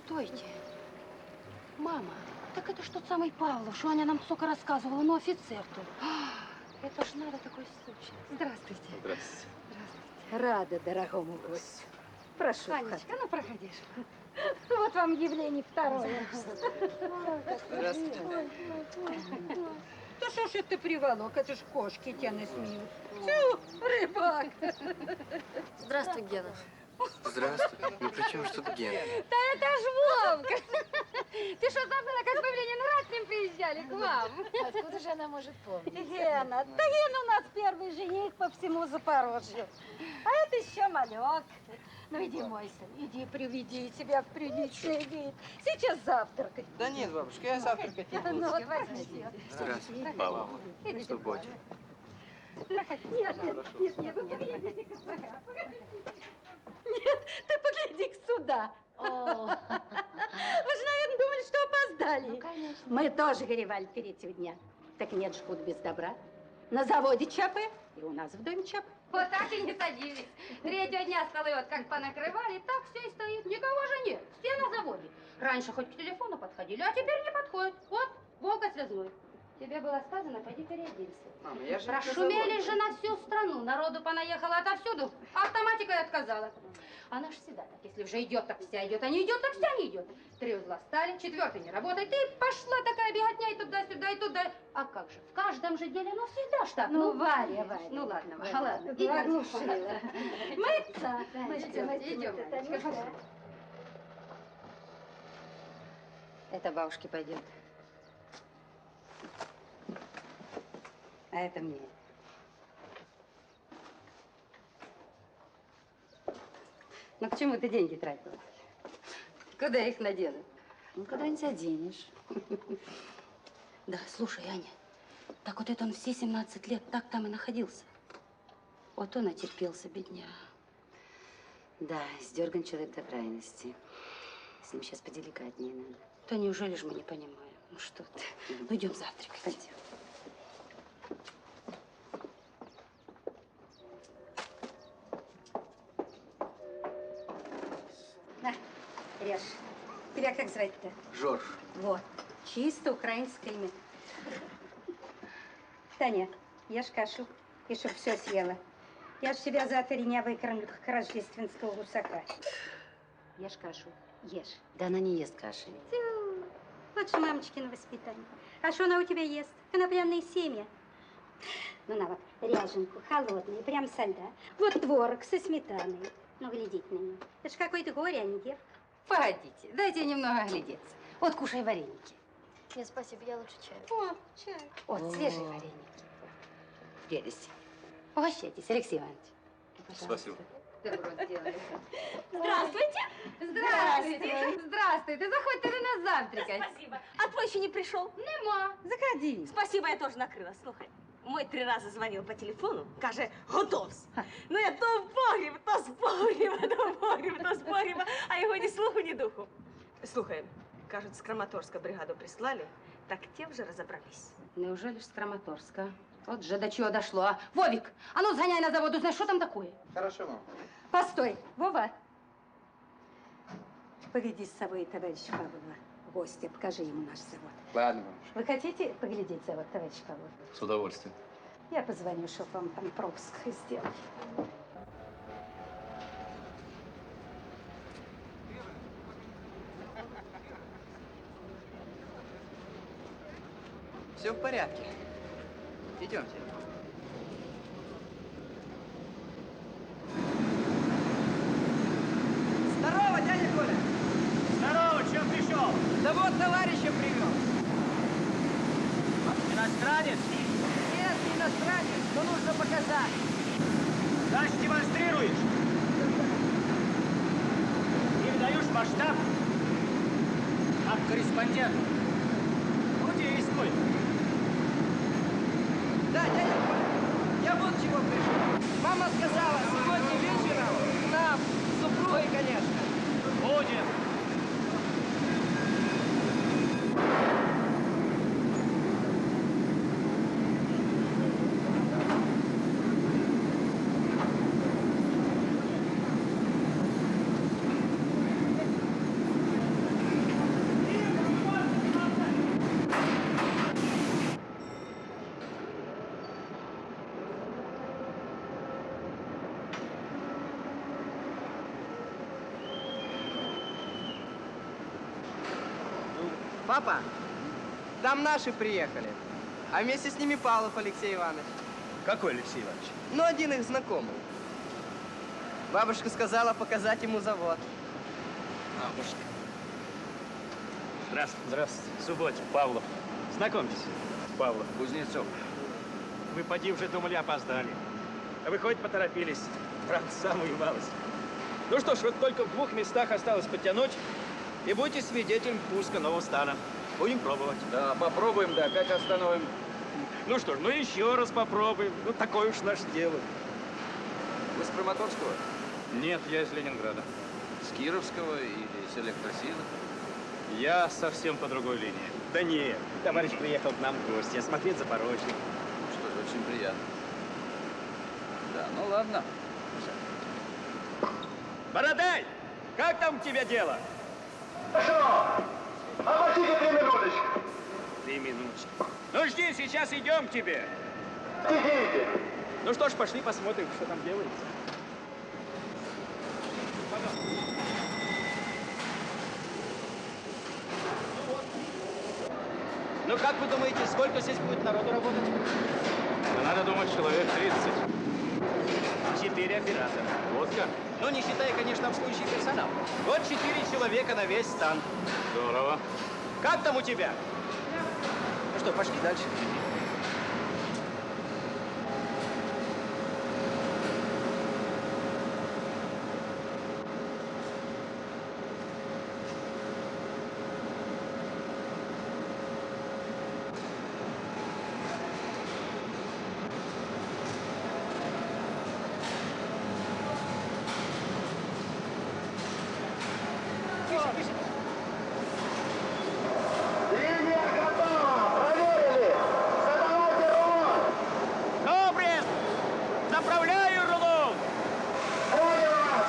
Стойте. Мама, так это ж тот самый Павлов, что Аня нам столько рассказывала, но офицер-то. Это ж надо такой случай. Здравствуйте. Здравствуйте. Рада дорогому гостю. Прошу. Анечка, ну проходишь. Вот вам явление второе. Здравствуйте. Да что ж это приволок? Это ж кошки тебя насмеют. Тю, рыбак. Здравствуй, Гена. Здравствуй. Ну при чем ж тут Ген? Да это ж Вовка. Ты что забыла, как мы в Ленинград с ним приезжали к вам? Откуда же она может помнить? Гена, да Гена у нас первый жених по всему Запорожью. А это еще малек. Ну иди мойся, иди приведи себя в приличный вид. Сейчас завтракать. Да нет, бабушка, я завтракать не буду. Ну вот возьмите. Здравствуй, Павел. Что будь? Нет, вы поглядите-ка сюда. Нет, ты погляди сюда. Вы же, наверное, думали, что опоздали. Ну, конечно. Мы тоже горевали третьего дня. Так нет ж худ без добра. На заводе ЧП, и у нас в доме ЧП. Вот так и не садились. Третьего дня столы вот как понакрывали, так все и стоит. Никого же нет. Все на заводе. Раньше хоть к телефону подходили, а теперь не подходят. Вот, Волга связной. Тебе было сказано, пойди переоденься. Мама, я же Прошумели же на всю страну. Народу понаехало отовсюду. Автоматика и отказала. Она ж всегда так. Если уже идет, так вся идет. А не идет, так вся не идет. 3 узла стали, 4 не работает. И пошла такая беготня и туда-сюда, и туда. А как же? В каждом же деле, ну всегда ж так. Ну, Варя. Ну ладно, Варя. Варя, ладно. Оглушила. Мыться. Идем. Это бабушке пойдет. А это мне. Ну, к чему ты деньги тратила? Куда их надела? Ну, куда-нибудь оденешь. Да, слушай, Аня, так вот это он все 17 лет так там и находился. Вот он отерпелся, бедня. Да, сдерган человек до крайности. С ним сейчас поделикатнее надо. Да неужели же мы не понимаем? Ну что ты? Ну идем завтракать. Пойдем. На, режь. Тебя как звать-то? Жорж. Вот, чисто украинское имя. Таня, ешь кашу, и чтоб все съела. Я ж тебя завтра не выкормлю, как рождественского гусака. Ешь кашу, ешь. Да она не ест каши. Тю, вот же мамочкино воспитание. А что она у тебя ест? Конопляные семя. Ну, на вот, ряженку, холодную, прям со льда. Вот творог со сметаной. Ну, глядите на меня. Это ж какое-то горе, а не девка. Погодите, дайте немного оглядеться. Вот кушай вареники. Нет, спасибо, я лучше чаю. О, чай. Вот, свежие вареники. Прелесть. Угощайтесь, Алексей Иванович. Спасибо. Добро сделали. Здравствуйте. Здравствуйте. Здравствуйте. Заходьте до нас завтракать. Спасибо. А твой ще не прийшов? Нема. Заходи. Спасибо, я теж накрила. Слухай, мой 3 рази дзвонив по телефону, каже, готовсь. Ну я то в погріб, то з погріба, то в погріб, то з погріба, а його ні слуху, ні духу. Слухай, кажуть, з Краматорська бригаду прислали, так те вже розібрались. Неужели ж с Краматорска? Вот же до чего дошло, а? Вовик, а ну сгоняй на завод, узнай, что там такое. Хорошо, мам. Постой, Вова. Поведи с собой товарища Павлова в гости, покажи ему наш завод. Ладно, мамушка. Вы хотите поглядеть завод, товарищ Павлов? С удовольствием. Я позвоню, чтобы вам там пропуск сделать. Все в порядке. Идемте. Здорово, дядя Коля! Здорово, чем пришел? Да вот товарища привел. Иностранец? Нет, не иностранец, но нужно показать. Значит, демонстрируешь? Передаешь масштаб? Как корреспондент. Ну, действуй. Да, дядя Коля, я вот чего пришел. Мама сказала, сегодня вечером к нам, с супругой, конечно. Будет. Папа, там наши приехали. А вместе с ними Павлов Алексей Иванович. Какой Алексей Иванович? Ну, один их знакомый. Бабушка сказала показать ему завод. Бабушка. Здравствуйте. Здравствуйте. Субботин, Павлов. Знакомьтесь. Павлов. Кузнецов. Вы, поди, уже думали, опоздали. А вы хоть поторопились. Правда, самую малость. Ну что ж, вот только в 2 местах осталось подтянуть, и будете свидетелем пуска нового стана. Будем пробовать. Да, попробуем, да, опять остановим. Ну что ж, ну еще раз попробуем. Ну, такое уж наше дело. Вы с Краматорского? Нет, я из Ленинграда. С Кировского или с Электросилы? Я совсем по другой линии. Да нет, товарищ приехал к нам в гости, осмотреть Запорожье. Что ж, очень приятно. Да, ну ладно. Бородай, как там у тебя дело? Хорошо. Обождите 3 минуточки. 3 минуточки. Ну жди, сейчас идем к тебе. Идите. Ну что ж, пошли посмотрим, что там делается. Ну как вы думаете, сколько здесь будет народу работать? Да надо думать, человек 30. 4 оператора. Вот как? Ну, не считая, конечно, обслуживающий персонал. Вот 4 человека на весь стан. Здорово. Как там у тебя? Ну что, пошли дальше. Линия готова. Проверили. Задавайте рулон. Добре! Направляю рулон! Понял вас.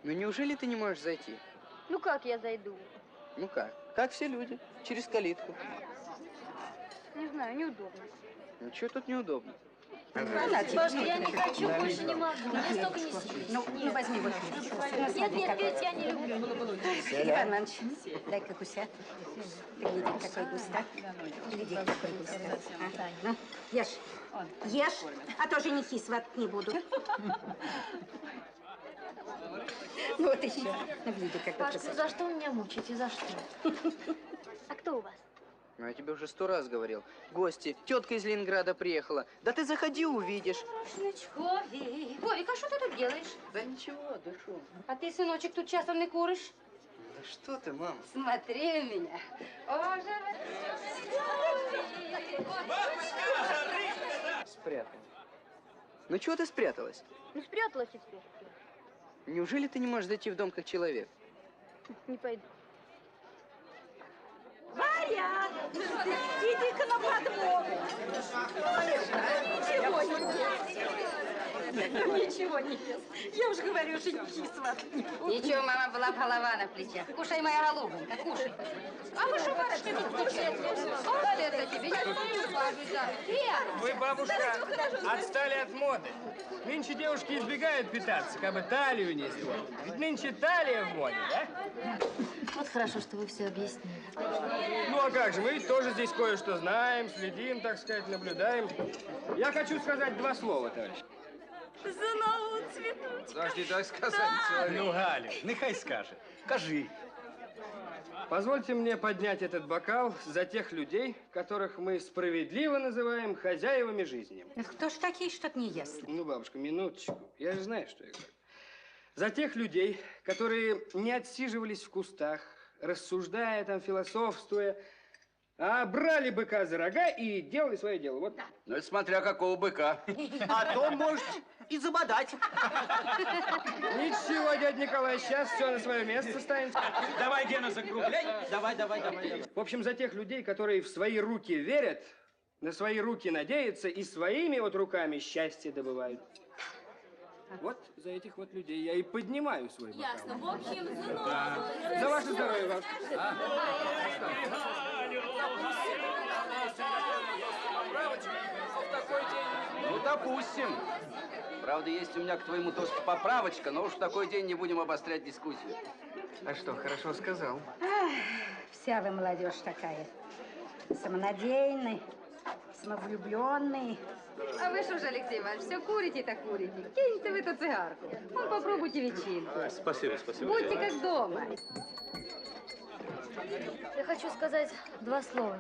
Ну неужели ты не можешь зайти? Ну как я зайду? Ну как? Как все люди. Через калитку. Не знаю, неудобно. Ничего тут неудобно. Бабушка, я не хочу, больше не могу. Я столько не съем. Ну, возьми вот. Нет, нет, пить я не люблю. Иван Иванович, дай-ка кусят. Гляди, какой густой. Гляди, какой густой. А, ну, ешь. Ешь, а то женихи сватать не будут. Ну вот еще. Ну, гляди, какой Пашка, за что вы меня мучаете? За что? А кто у вас? Ну, я тебе уже 100 раз говорил. Гости, тетка из Ленинграда приехала. Да ты заходи, увидишь. Вовик, Вовик, а что ты тут делаешь? Да ничего, дышу. А ты, сыночек, тут часом не куришь? Да что ты, мам? Смотри у меня. Спрятал. Ну, чего ты спряталась? Ну, спряталась и все. Неужели ты не можешь зайти в дом как человек? Не пойду. Варя, иди-ка на подмогу. Ничего не ест. Ничего не ест. Я уж говорю, женихи сватать не буду. Ничего, мама была голова на плечах. Кушай, моя голубенька, кушай. А вы что, барышня, тут кушаете? Вот это тебе, я не слышу. Вы, бабушка, отстали от моды. Нынче девушки избегают питаться, как бы талию не испортить. Ведь нынче талия в моде, да? Вот хорошо, что вы все объяснили. Ну а как же, мы ведь тоже здесь кое-что знаем, следим, так сказать, наблюдаем. Я хочу сказать 2 слова, товарищ. Знову цветочка. Подожди, дай сказать человеку. Ну, Галя, нехай скажет. Скажи. Позвольте мне поднять этот бокал за тех людей, которых мы справедливо называем хозяевами жизни. Кто ж такие, что-то не ясно? Ну, бабушка, минуточку. Я же знаю, что я говорю. За тех людей, которые не отсиживались в кустах, рассуждая, там, философствуя, а брали быка за рога и делали свое дело. Вот. Ну, это смотря какого быка. А то, может, и забодать. Ничего, дядя Николай, сейчас все на свое место станет. Давай, Гена, закругляй. Давай. В общем, за тех людей, которые в свои руки верят, на свои руки надеются и своими вот руками счастье добывают. Вот за этих вот людей я и поднимаю свой бокал. Ясно. В общем, За ваше здоровье, вам. Ну, допустим. Правда, есть у меня к твоему тосту поправочка, но уж в такой день не будем обострять дискуссию. А что, хорошо сказал. Вся вы молодежь такая. Самонадеянный, самовлюбленный. А вы что же, Алексей Иванович, все курите так курите. Киньте в эту цигарку. Ну, попробуйте ветчинку. Спасибо. Будьте как дома. Я хочу сказать 2 слова.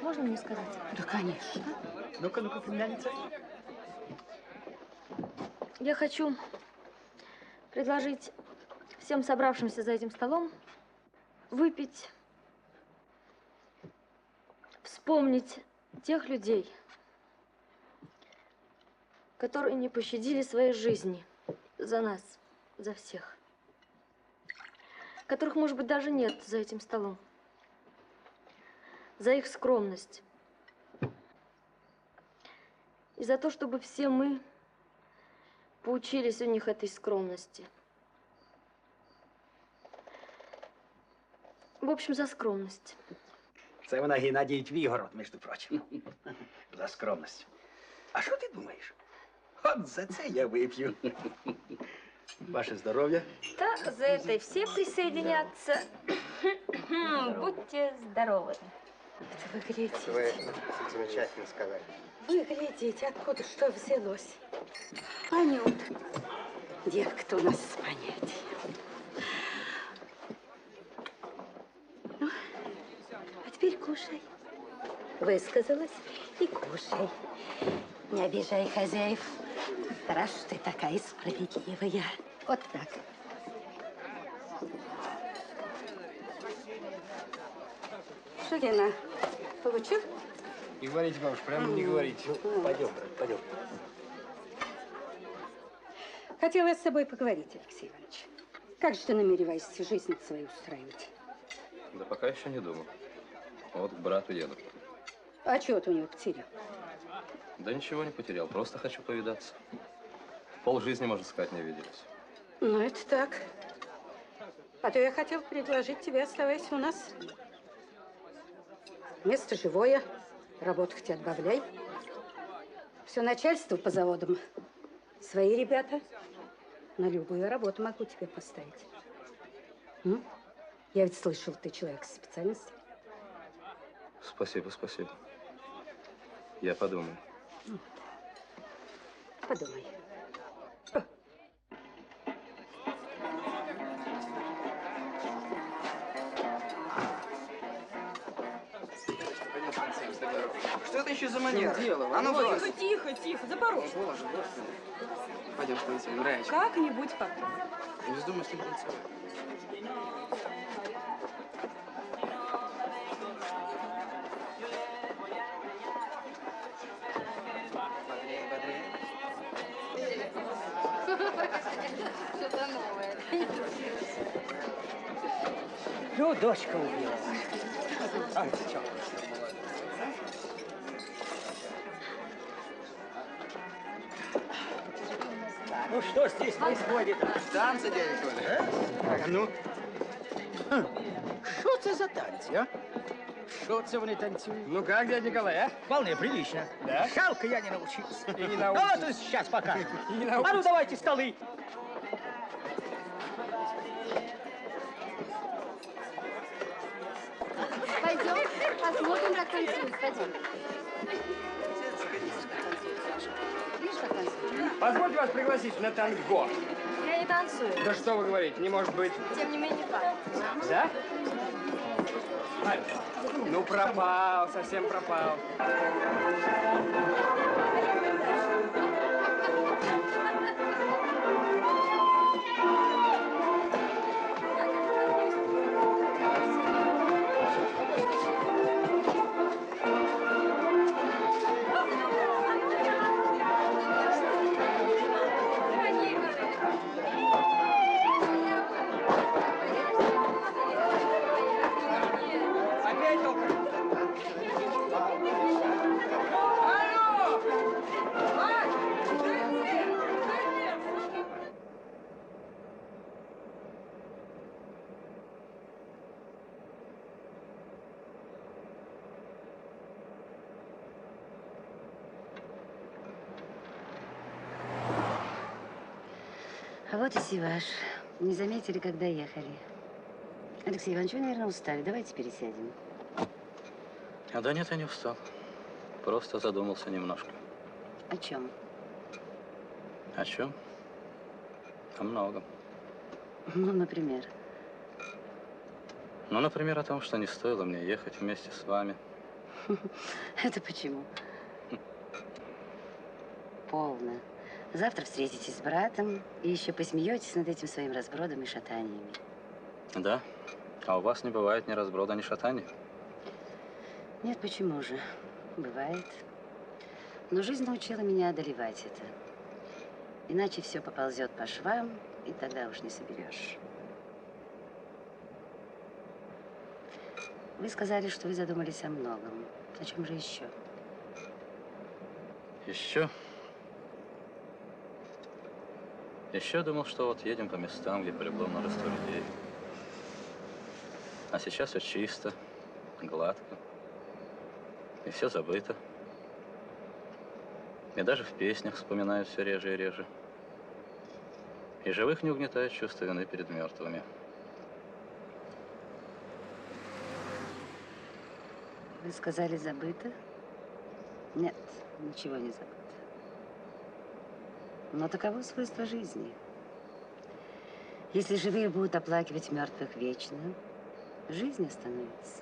Можно мне сказать? Да, конечно. Ну-ка, племянница. Я хочу предложить всем собравшимся за этим столом выпить, вспомнить тех людей, которые не пощадили своей жизни за нас, за всех. Которых, может быть, даже нет за этим столом. За их скромность. И за то, чтобы все мы поучились у них этой скромности. В общем, за скромность. Це вона Геннадій Твігород, між прочим. За скромність. А що ти думаєш? От за це я вип'ю. Ваше здоров'я. Да, за это и все присоединятся. Будьте здоровы. Вы глядите. Вы замечательно сказали. Вы глядите, откуда что взялось. Анют, девка-то у нас с понятием. Ну, а теперь кушай. Высказалась и кушай. Не обижай хозяев. Раз уж ты такая справедливая. Вот так. Что, Гена, получил? Не говорите, бабушка, прямо не говорите. Пойдем, брат, пойдем. Хотела с тобой поговорить, Алексей Иванович. Как же ты намереваешься жизнь свою устраивать? Да пока еще не думал. Вот к брату еду. А чего ты у него потерял? Да ничего не потерял, просто хочу повидаться. Полжизни, можно сказать, не виделись. Ну, это так. А то я хотел предложить тебе, оставайся у нас. Место живое, работу хоть отбавляй. Все начальство по заводам. Свои ребята. На любую работу могу тебе поставить. Я ведь слышал, ты человек с специальностью. Спасибо. Я подумаю. Подумай. Что это еще за манера? Дело, А ну, Володя. брось. Тихо, тихо, Запорожец. Боже, господи. Пойдем станцуем, нравится. Как-нибудь потом. Не вздумай с ним танцевать. Бодрее, бодрее. Что-то новое. Ну, дочка убила. Ай, ты чё? Ну что здесь происходит? Танцы, дядя Коля. А ну. Що це за танці, а? Що це вони танцюють? Ну как, дядя Николай, а? Вполне прилично. Да? Жалко, я не научился. И не Ну, научишься. вот сейчас покажем. И не А ну, научишься. давайте столы. Пойдем, посмотрим, как танцуют. Пойдем. Видишь, как танцуют? Позвольте вас пригласить на танго. Я не танцую. Да что вы говорите, не может быть. Тем не менее, пара. Да? Ай, ну пропал, совсем пропал. Опять только. Алло! А вот и Сиваш. Не заметили, когда ехали. Алексей Иванович, вы, наверное, устали. Давайте пересядем. А да нет, я не устал. Просто задумался немножко. О чем? О чем? О многом. Ну, например. Ну, например, о том, что не стоило мне ехать вместе с вами. Это почему? Полно. Завтра встретитесь с братом и еще посмеетесь над этим своим разбродом и шатаниями. Да? А у вас не бывает ни разброда, ни шатания? Нет, почему же? Бывает. Но жизнь научила меня одолевать это. Иначе все поползет по швам, и тогда уж не соберешь. Вы сказали, что вы задумались о многом. О чем же еще? Еще? Еще думал, что вот едем по местам, где полегло множество людей. А сейчас все чисто, гладко. И все забыто. И даже в песнях вспоминают все реже и реже. И живых не угнетает чувство вины перед мертвыми. Вы сказали, забыто? Нет, ничего не забыто. Но таково свойство жизни. Если живые будут оплакивать мертвых вечно, жизнь остановится.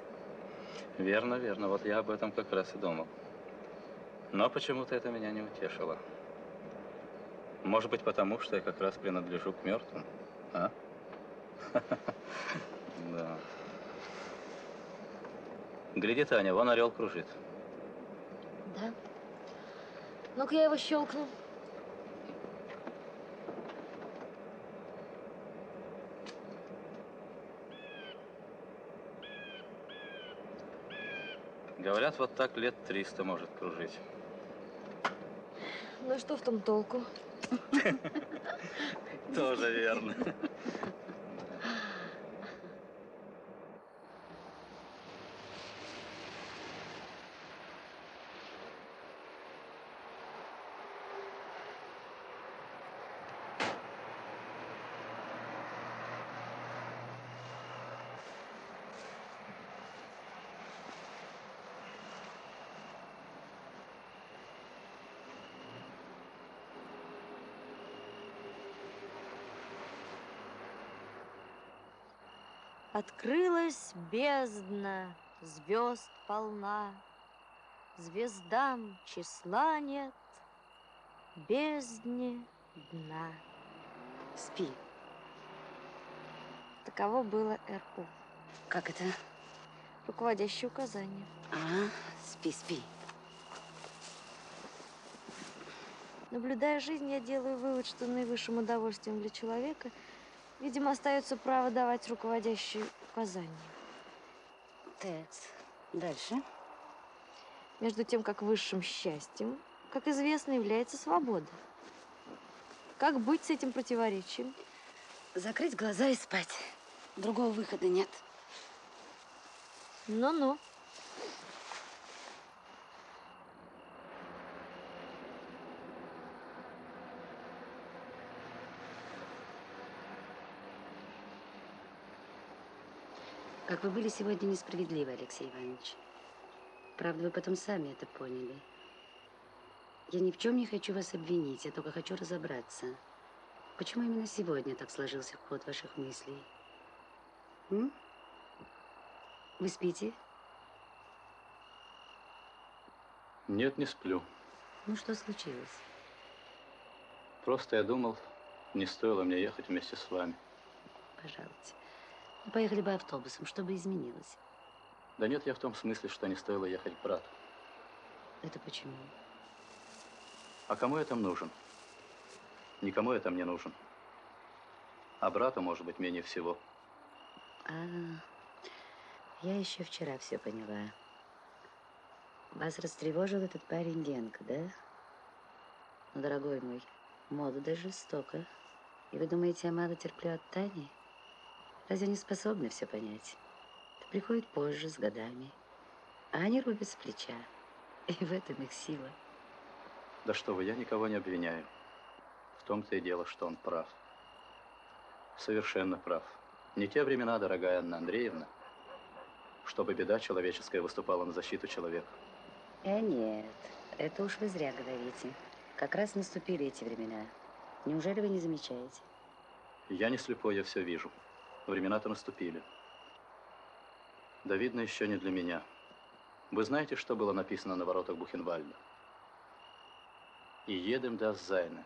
Верно, верно. Вот я об этом как раз и думал. Но почему-то это меня не утешило. Может быть, потому что я как раз принадлежу к мертвым, а? Да. Гляди, Таня, вон орел кружит. Да? Ну-ка я его щелкну. Говорят, вот так лет 300 может кружить. Ну и что в том толку? Тоже верно. Открылась бездна, звезд полна, Звездам числа нет, бездне дна. Спи. Таково было РУ. Как это? Руководящее указание. А, спи, спи. Наблюдая жизнь, я делаю вывод, что наивысшим удовольствием для человека, видимо, остается право давать руководящие указания. Так, дальше. Между тем, как высшим счастьем, как известно, является свобода. Как быть с этим противоречием? Закрыть глаза и спать. Другого выхода нет. Ну-ну. Как вы были сегодня несправедливы, Алексей Иванович. Правда, вы потом сами это поняли. Я ни в чем не хочу вас обвинить, я только хочу разобраться. Почему именно сегодня так сложился ход ваших мыслей? М? Вы спите? Нет, не сплю. Ну, что случилось? Просто я думал, не стоило мне ехать вместе с вами. Пожалуйста. Ну, поехали бы автобусом, что бы изменилось? Да нет, я в том смысле, что не стоило ехать к брату. Это почему? А кому я там нужен? Никому я там не нужен. А брату, может быть, менее всего. А, я еще вчера все поняла. Вас растревожил этот парень Генка, да? Ну, дорогой мой, молодо жестоко. И вы думаете, я мало терплю от Тани? Разве они способны все понять? Это приходит позже, с годами. А они рубят с плеча. И в этом их сила. Да что вы, я никого не обвиняю. В том-то и дело, что он прав. Совершенно прав. Не те времена, дорогая Анна Андреевна, чтобы беда человеческая выступала на защиту человека. Нет, это уж вы зря говорите. Как раз наступили эти времена. Неужели вы не замечаете? Я не слепой, я все вижу. Времена-то наступили. Да, видно, еще не для меня. Вы знаете, что было написано на воротах Бухенвальда? И едем до Зайна.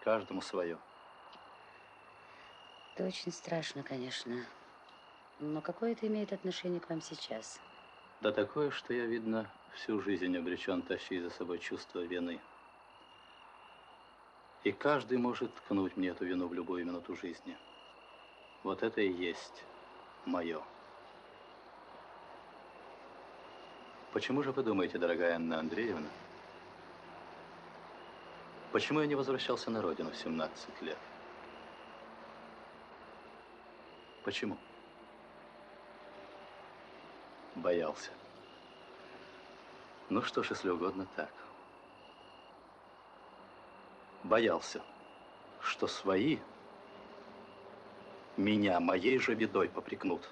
Каждому свое. Это очень страшно, конечно. Но какое это имеет отношение к вам сейчас? Да такое, что я, видно, всю жизнь обречен тащить за собой чувство вины. И каждый может ткнуть мне эту вину в любую минуту жизни. Вот это и есть мое. Почему же вы думаете, дорогая Анна Андреевна, почему я не возвращался на родину в 17 лет? Почему? Боялся. Ну что ж, если угодно, так. Боялся, что свои меня моей же бедой попрекнут.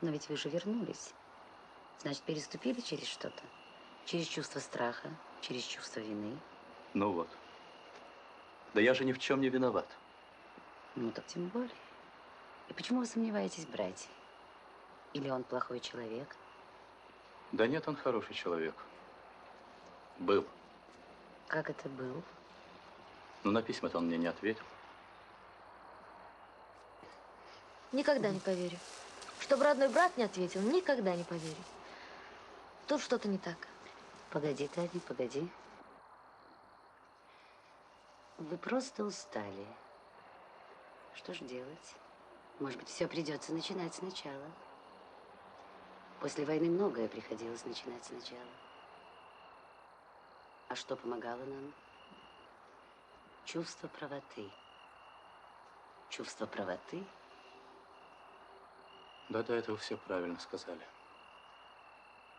Но ведь вы же вернулись. Значит, переступили через что-то? Через чувство страха, через чувство вины? Ну вот. Да я же ни в чем не виноват. Ну так тем более. И почему вы сомневаетесь в брате? Или он плохой человек? Да нет, он хороший человек. Был. Как это был? Но на письма-то он мне не ответил. Никогда не поверю. Чтобы родной брат не ответил, никогда не поверю. Тут что-то не так. Погоди, Таня, погоди. Вы просто устали. Что ж делать? Может быть, все придется начинать сначала. После войны многое приходилось начинать сначала. А что помогало нам? Чувство правоты. Чувство правоты? Да, это вы все правильно сказали.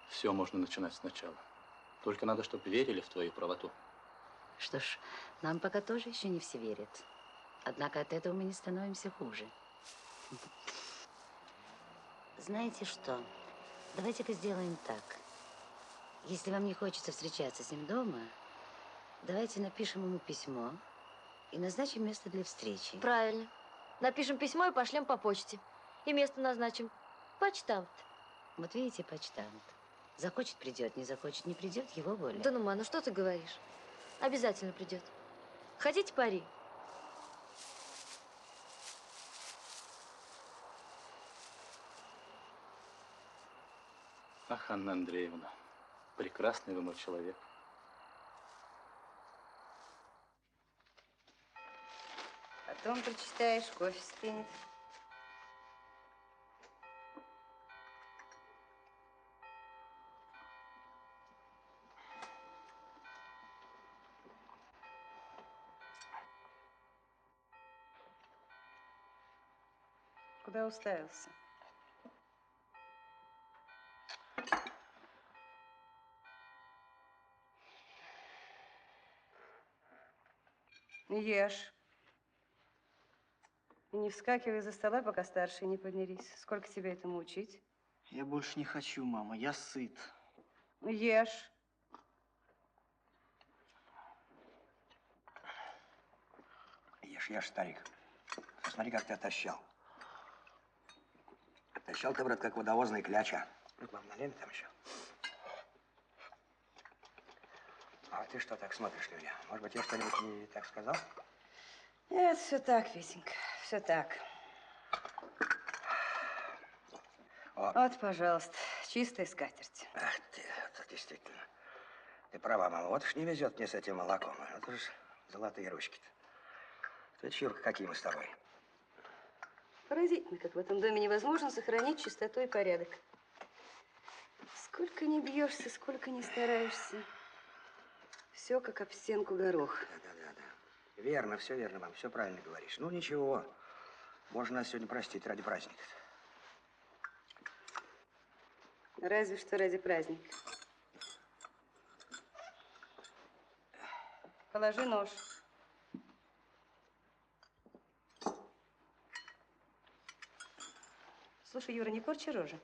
Все можно начинать сначала. Только надо, чтобы верили в твою правоту. Что ж, нам пока тоже еще не все верят. Однако от этого мы не становимся хуже. Знаете что? Давайте-ка сделаем так. Если вам не хочется встречаться с ним дома, давайте напишем ему письмо и назначим место для встречи. Правильно. Напишем письмо и пошлем по почте. И место назначим. Почтамт. Вот видите, почтамт. Захочет – придет, не захочет – не придет, его воля. Да ну, ма, ну что ты говоришь? Обязательно придет. Хотите пари? Ах, Анна Андреевна, прекрасный вы мой человек. Потом прочитаешь, кофе стынет. Куда уставился? Ешь. И не вскакивай из-за стола, пока старшие не поднялись. Сколько тебе этому учить? Я больше не хочу, мама, я сыт. Ешь. Ешь, старик. Смотри, как ты отощал. Отощал ты, брат, как водовозный кляча. Ну, вам налей там еще. А ты что так смотришь, Люля? Может быть, я что-нибудь не так сказал? Нет, все так, Витенька, все так. Вот, пожалуйста, чистая скатерть. Ах ты, это действительно. Ты права, мама. Вот уж не везет мне с этим молоком. Вот уж золотые ручки-то. Ты, Чурка, какие мы с тобой? Поразительно, как в этом доме невозможно сохранить чистоту и порядок. Сколько не бьешься, сколько не стараешься. Все как об стенку горох. Да. Верно, все верно, мам. Все правильно говоришь. Ну, ничего. Можно нас сегодня простить ради праздника. Разве что ради праздника. Положи нож. Слушай, Юра, не корчи рожи.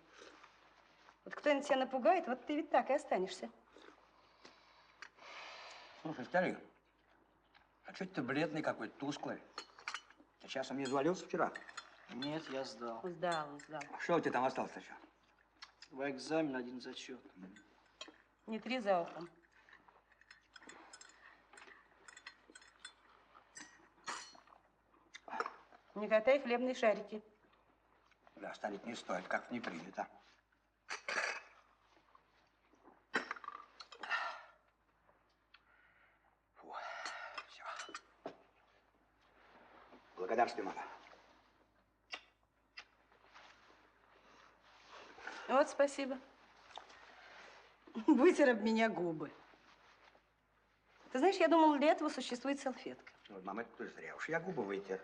Вот кто-нибудь тебя напугает, вот ты ведь так и останешься. Слушай, старик, а что ты бледный какой-то, тусклый? Ты часом не извалился вчера? Нет, я сдал. Сдал. Что у тебя там осталось-то еще? Два экзамена, один зачет. Не три за ухом. Не катай хлебные шарики. Да, старик, не стоит, как не принято. Фу, все. Благодарствую, мама. Вот, спасибо. Вытер об меня губы. Ты знаешь, я думала, для этого существует салфетка. Вот, мама, это тоже зря. Уж я губы вытер.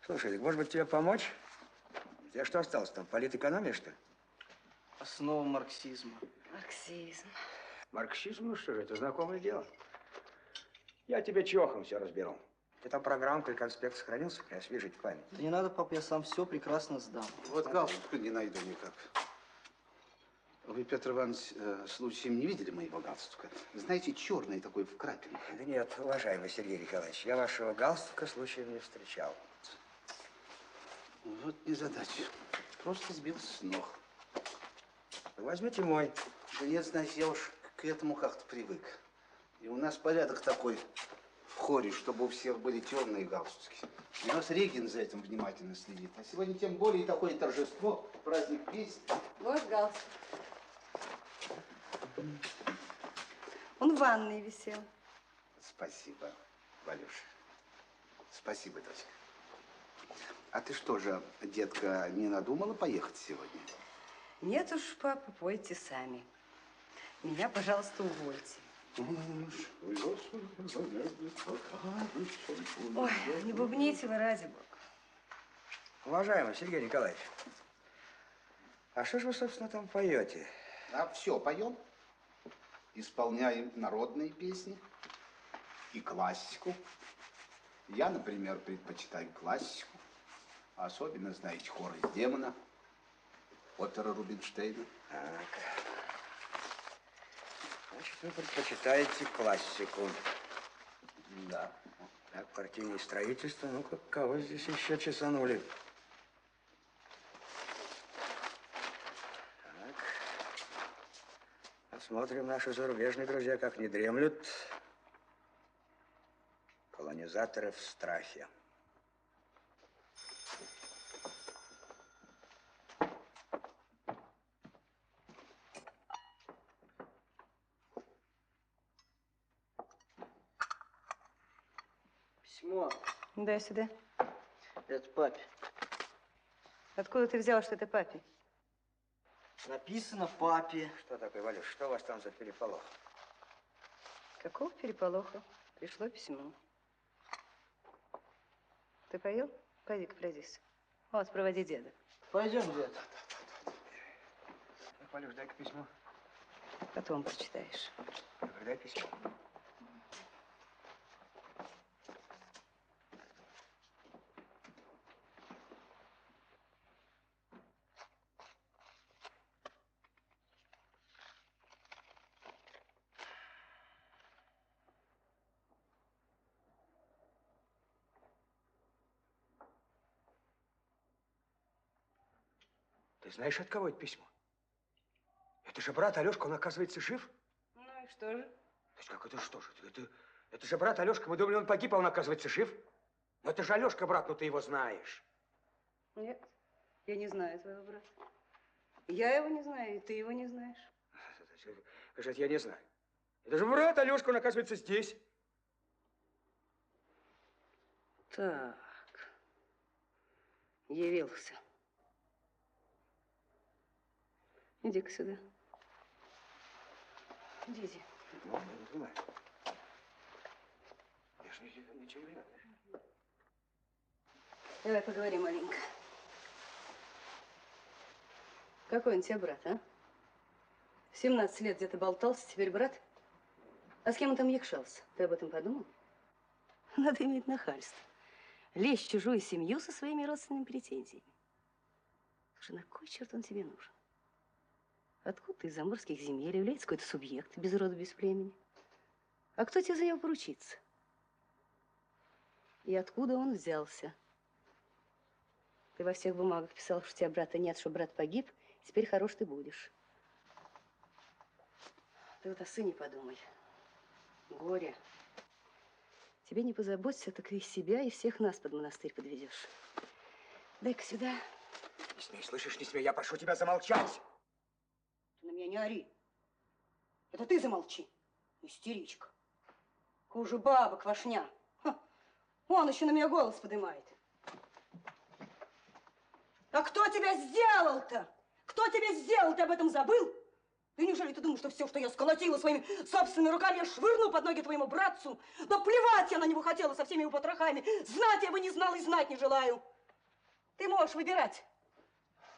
Слушай, так, может быть, тебе помочь? У тебя что осталось там, политэкономия, что ли? Основа марксизма. Марксизм. Марксизм? Ну что же, это знакомое дело. Я тебе чохом все разберу. Ты там программка или конспект сохранился? Освежить память. Да не надо, пап, я сам все прекрасно сдам. Вот галстука не найду никак. Вы, Петр Иванович, случаем не видели моего галстука? Знаете, черный такой в крапинках. Да нет, уважаемый Сергей Николаевич, я вашего галстука случаем не встречал. Вот незадача. Просто сбился с ног. Возьмите мой. Да нет, знаете, я уж к этому как-то привык. И у нас порядок такой в хоре, чтобы у всех были черные галстуки. У нас Регин за этим внимательно следит. А сегодня тем более такое торжество, праздник песни. Вот галстук. Он в ванной висел. Спасибо, Валюша. Спасибо, дочка. А ты что же, детка, не надумала поехать сегодня? Нет уж, папа, пойте сами. Меня, пожалуйста, увольте. Ой, не бубните вы, ради бога. Уважаемый Сергей Николаевич, а что же вы, собственно, там поете? А все поем. Исполняем народные песни и классику. Я, например, предпочитаю классику. Особенно, знаете, хор из Демона, опера Рубинштейна. Так. Значит, вы предпочитаете классику. Да. Так, партийное строительство. Ну-ка, кого здесь еще чесанули? Так. Посмотрим, наши зарубежные друзья как не дремлют. Колонизаторы в страхе. Письмо. Дай сюда. Это папе. Откуда ты взял, что это папе? Написано папе. Что такое, Валюш? Что у вас там за переполох? Какого переполоха? Пришло письмо. Ты поел? Пойди-ка пройдись. Вот, проводи деда. Пойдем, дед. Так, Валюш, дай-ка письмо. Потом прочитаешь. Дай письмо. Ты знаешь, от кого это письмо? Это же брат Алешка, он, оказывается, жив? Ну и что же? То есть как это что же? Это же брат Алешка, мы думали, он погиб, а он, оказывается, жив? Но это же Алешка, брат, ну ты его знаешь. Нет, я не знаю твоего брата. Я его не знаю, и ты его не знаешь. Скажите, я не знаю. Это же брат Алешка, он, оказывается, здесь. Так, явился. Иди-ка сюда. Иди. Ну, я не знаю. Я же ничего не знаю. Давай поговорим маленько. Какой он тебе брат, а? 17 лет где-то болтался, теперь брат? А с кем он там якшался? Ты об этом подумал? Надо иметь нахальство. Лезть в чужую семью со своими родственными претензиями. Слушай, на кой черт он тебе нужен? Откуда из заморских земель является какой-то субъект без рода, без племени? А кто тебе за него поручится? И откуда он взялся? Ты во всех бумагах писал, что у тебя брата нет, что брат погиб, теперь хорош ты будешь. Ты вот о сыне подумай. Горе. Тебе не позаботься, так и себя, и всех нас под монастырь подведешь. Дай-ка сюда. Не смей, слышишь, не смей, я прошу тебя замолчать. Ты на меня не ори. Это ты замолчи, истеричка. Хуже баба, квашня. Ха. Он еще на меня голос поднимает. А кто тебя сделал-то? Кто тебя сделал? Ты об этом забыл? И неужели ты думаешь, что все, что я сколотила своими собственными руками, я швырну под ноги твоему братцу? Да плевать я на него хотела со всеми его потрохами. Знать я бы не знала и знать не желаю. Ты можешь выбирать.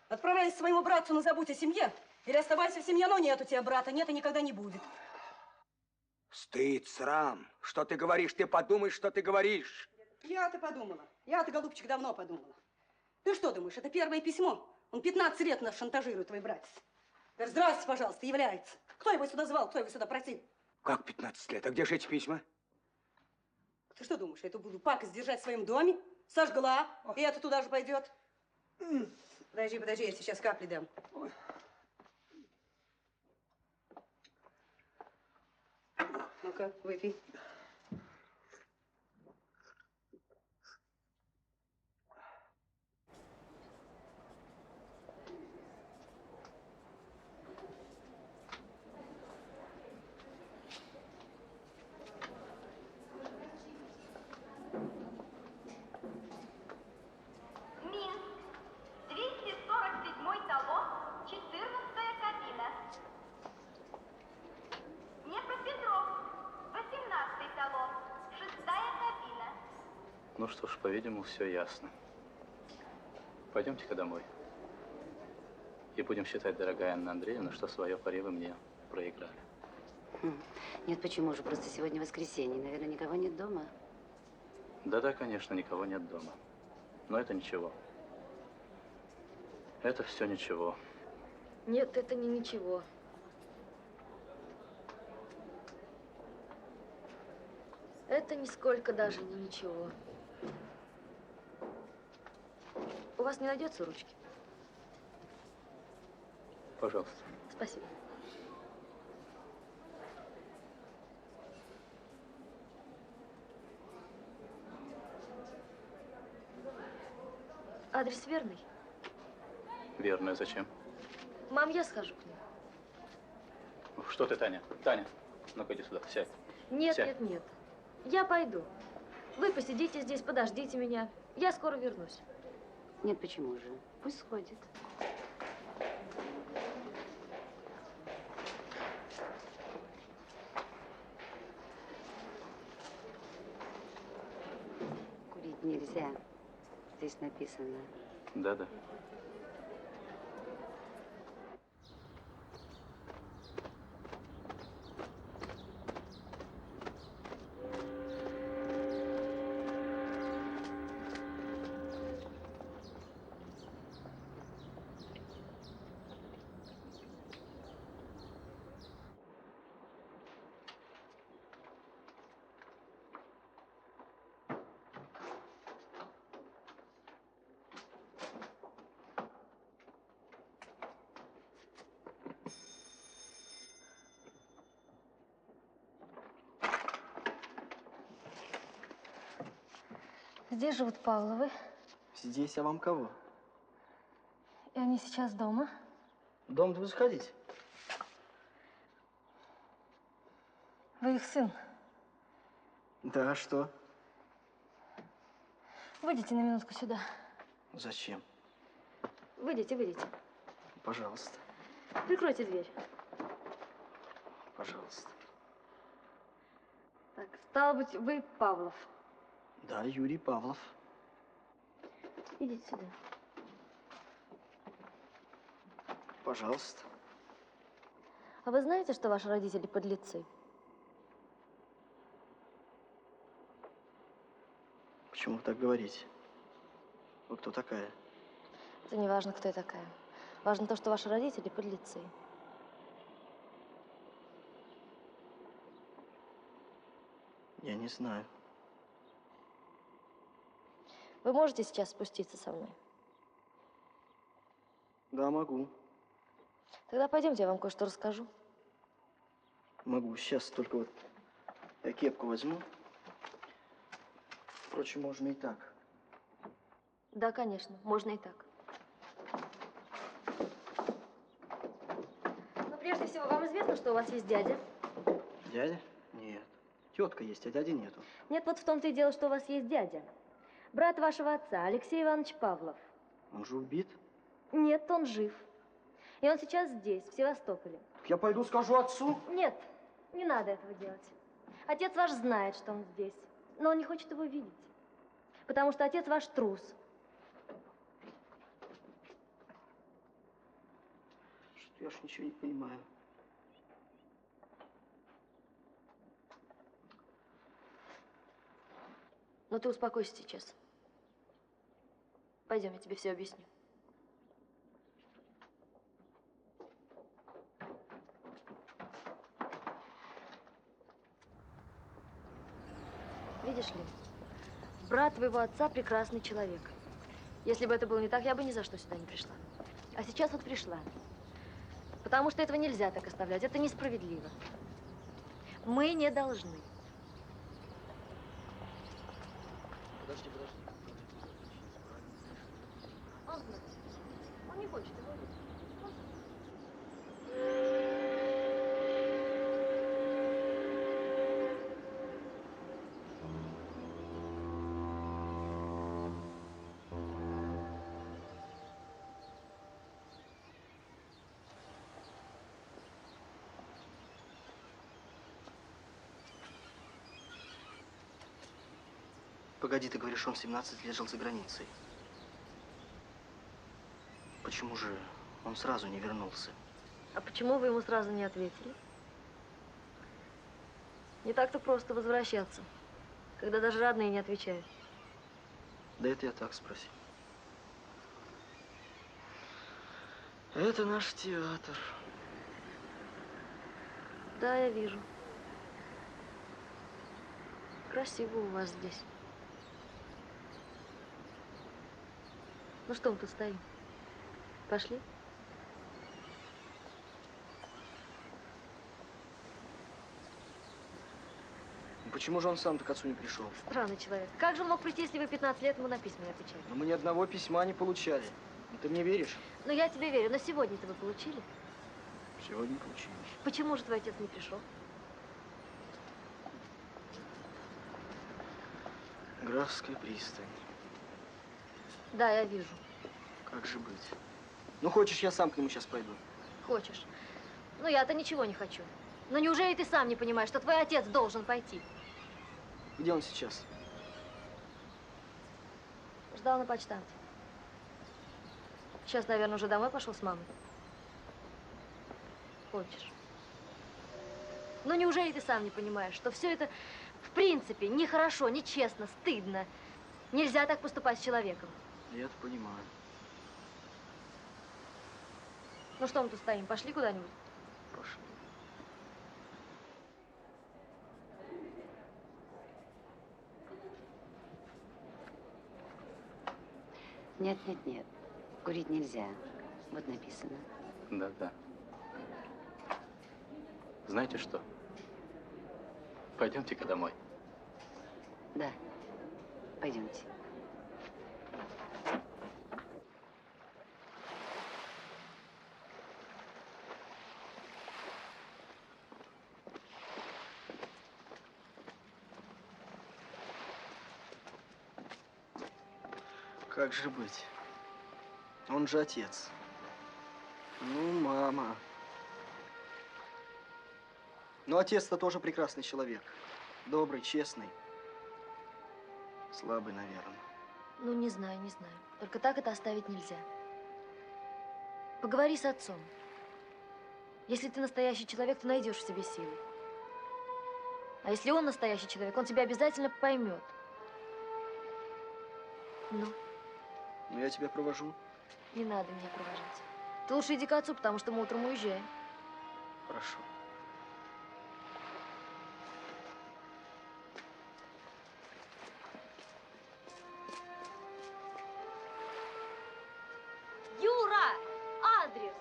Отправляйся к своему братцу, но забудь о семье. Или оставайся в семье, но нет у тебя брата. Нет и никогда не будет. Стыд, срам. Что ты говоришь? Ты подумай, что ты говоришь. Я-то подумала. Я-то, голубчик, давно подумала. Ты что думаешь, это первое письмо? Он 15 лет нас шантажирует, твой братец. Говорит, здрасте, пожалуйста, является. Кто его сюда звал, кто его сюда просил? Как 15 лет? А где же эти письма? Ты что думаешь, я эту буду пакость держать в своем доме? Сожгла, и это туда же пойдет. Подожди, я сейчас капли дам. Ну-ка, выпей. Минск, 247-й талон, 14-я кабина. Днепропетровск, 18-й талон, 6-я кабина. Ну что ж, по-видимому, все ясно. Пойдемте-ка домой. И будем считать, дорогая Анна Андреевна, что свое пари вы мне проиграли. Нет, почему же? Просто сегодня воскресенье. Наверное, никого нет дома. Да-да, конечно, никого нет дома. Но это ничего. Это все ничего. Нет, это не ничего. Это Это нисколько даже не ничего. У вас не найдется ручки? Пожалуйста. Спасибо. Адрес верный? Верно. Зачем? Мам, я схожу к ним. Что ты, Таня? Таня, ну-ка иди сюда, сядь. Нет, Сядь. нет, нет. Я пойду. Вы посидите здесь, подождите меня. Я скоро вернусь. Нет, почему же? Пусть сходит. Курить нельзя. Здесь написано. Да-да. Где живут Павловы? Здесь, а вам кого? И они сейчас дома? Дом-то вы заходите. Вы их сын. Да, а что? Выйдите на минутку сюда. Зачем? Выйдите, выйдите. Пожалуйста. Прикройте дверь. Пожалуйста. Так, стало быть, вы Павлов. Да, Юрий Павлов. Идите сюда. Пожалуйста. А вы знаете, что ваши родители подлецы? Почему вы так говорите? Вы кто такая? Это не важно, кто я такая. Важно то, что ваши родители подлецы. Я не знаю. Вы можете сейчас спуститься со мной? Да, могу. Тогда пойдемте, я вам кое-что расскажу. Могу. Сейчас только вот я кепку возьму. Впрочем, можно и так. Да, конечно, можно и так. Но прежде всего, вам известно, что у вас есть дядя? Дядя? Нет. Тетка есть, а дяди нету. Нет, вот в том-то и дело, что у вас есть дядя. Брат вашего отца, Алексей Иванович Павлов. Он же убит. Нет, он жив. И он сейчас здесь, в Севастополе. Я пойду скажу отцу. Нет, не надо этого делать. Отец ваш знает, что он здесь, но он не хочет его видеть. Потому что отец ваш трус. Что я ж ничего не понимаю. Но ты успокойся сейчас. Пойдем, я тебе все объясню. Видишь ли, брат твоего отца прекрасный человек. Если бы это было не так, я бы ни за что сюда не пришла. А сейчас вот пришла. Потому что этого нельзя так оставлять. Это несправедливо. Мы не должны. Подожди, подожди. Он знает. Он не хочет его видеть. Погоди, ты говоришь, он 17 лет жил за границей. Почему же он сразу не вернулся? А почему вы ему сразу не ответили? Не так-то просто возвращаться, когда даже родные не отвечают. Да это я так спросил. Это наш театр. Да, я вижу. красиво у вас здесь. Ну что мы тут стоим? Пошли? Почему же он сам к отцу не пришел? Странный человек. Как же он мог прийти, если вы 15 лет ему на письма не отвечали? Но мы ни одного письма не получали. Ты мне веришь? Ну, я тебе верю. Но сегодня-то вы получили? Сегодня получили. Почему же твой отец не пришел? Графская пристань. Да, я вижу. Как же быть? Ну, хочешь, я сам к нему сейчас пойду? Хочешь. Ну, я-то ничего не хочу. Но неужели ты сам не понимаешь, что твой отец должен пойти? Где он сейчас? Ждал на почтамте. Сейчас, наверное, уже домой пошел с мамой. Хочешь. Но неужели ты сам не понимаешь, что все это в принципе нехорошо, нечестно, стыдно? Нельзя так поступать с человеком. Я-то понимаю. Ну что мы тут стоим? Пошли куда-нибудь? Пошли. Нет, нет, нет. Курить нельзя. Вот написано. Да-да. Знаете что? Пойдемте-ка домой. Да. Пойдемте. Как же быть? Он же отец. Ну, мама. Но отец-то тоже прекрасный человек. Добрый, честный. Слабый, наверное. Ну, не знаю, не знаю. Только так это оставить нельзя. Поговори с отцом. Если ты настоящий человек, то найдешь в себе силы. А если он настоящий человек, он тебя обязательно поймет. Ну? Ну, я тебя провожу. Не надо меня провожать. Ты лучше иди к отцу, потому что мы утром уезжаем. Хорошо. Юра! Адрес!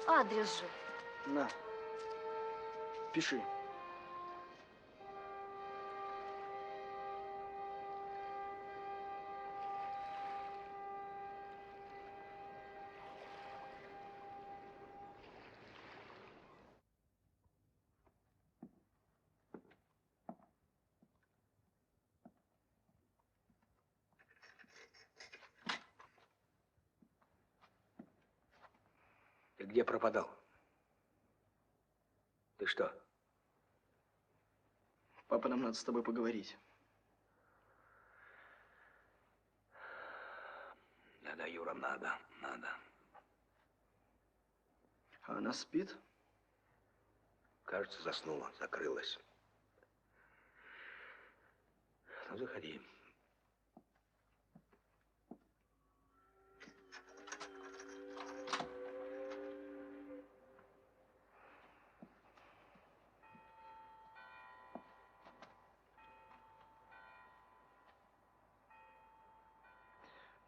Адрес же. На. Пиши. Ты где пропадал? Ты что? Папа, нам надо с тобой поговорить. Да, Юра, надо. А она спит? Кажется, заснула, закрылась. Ну, заходи.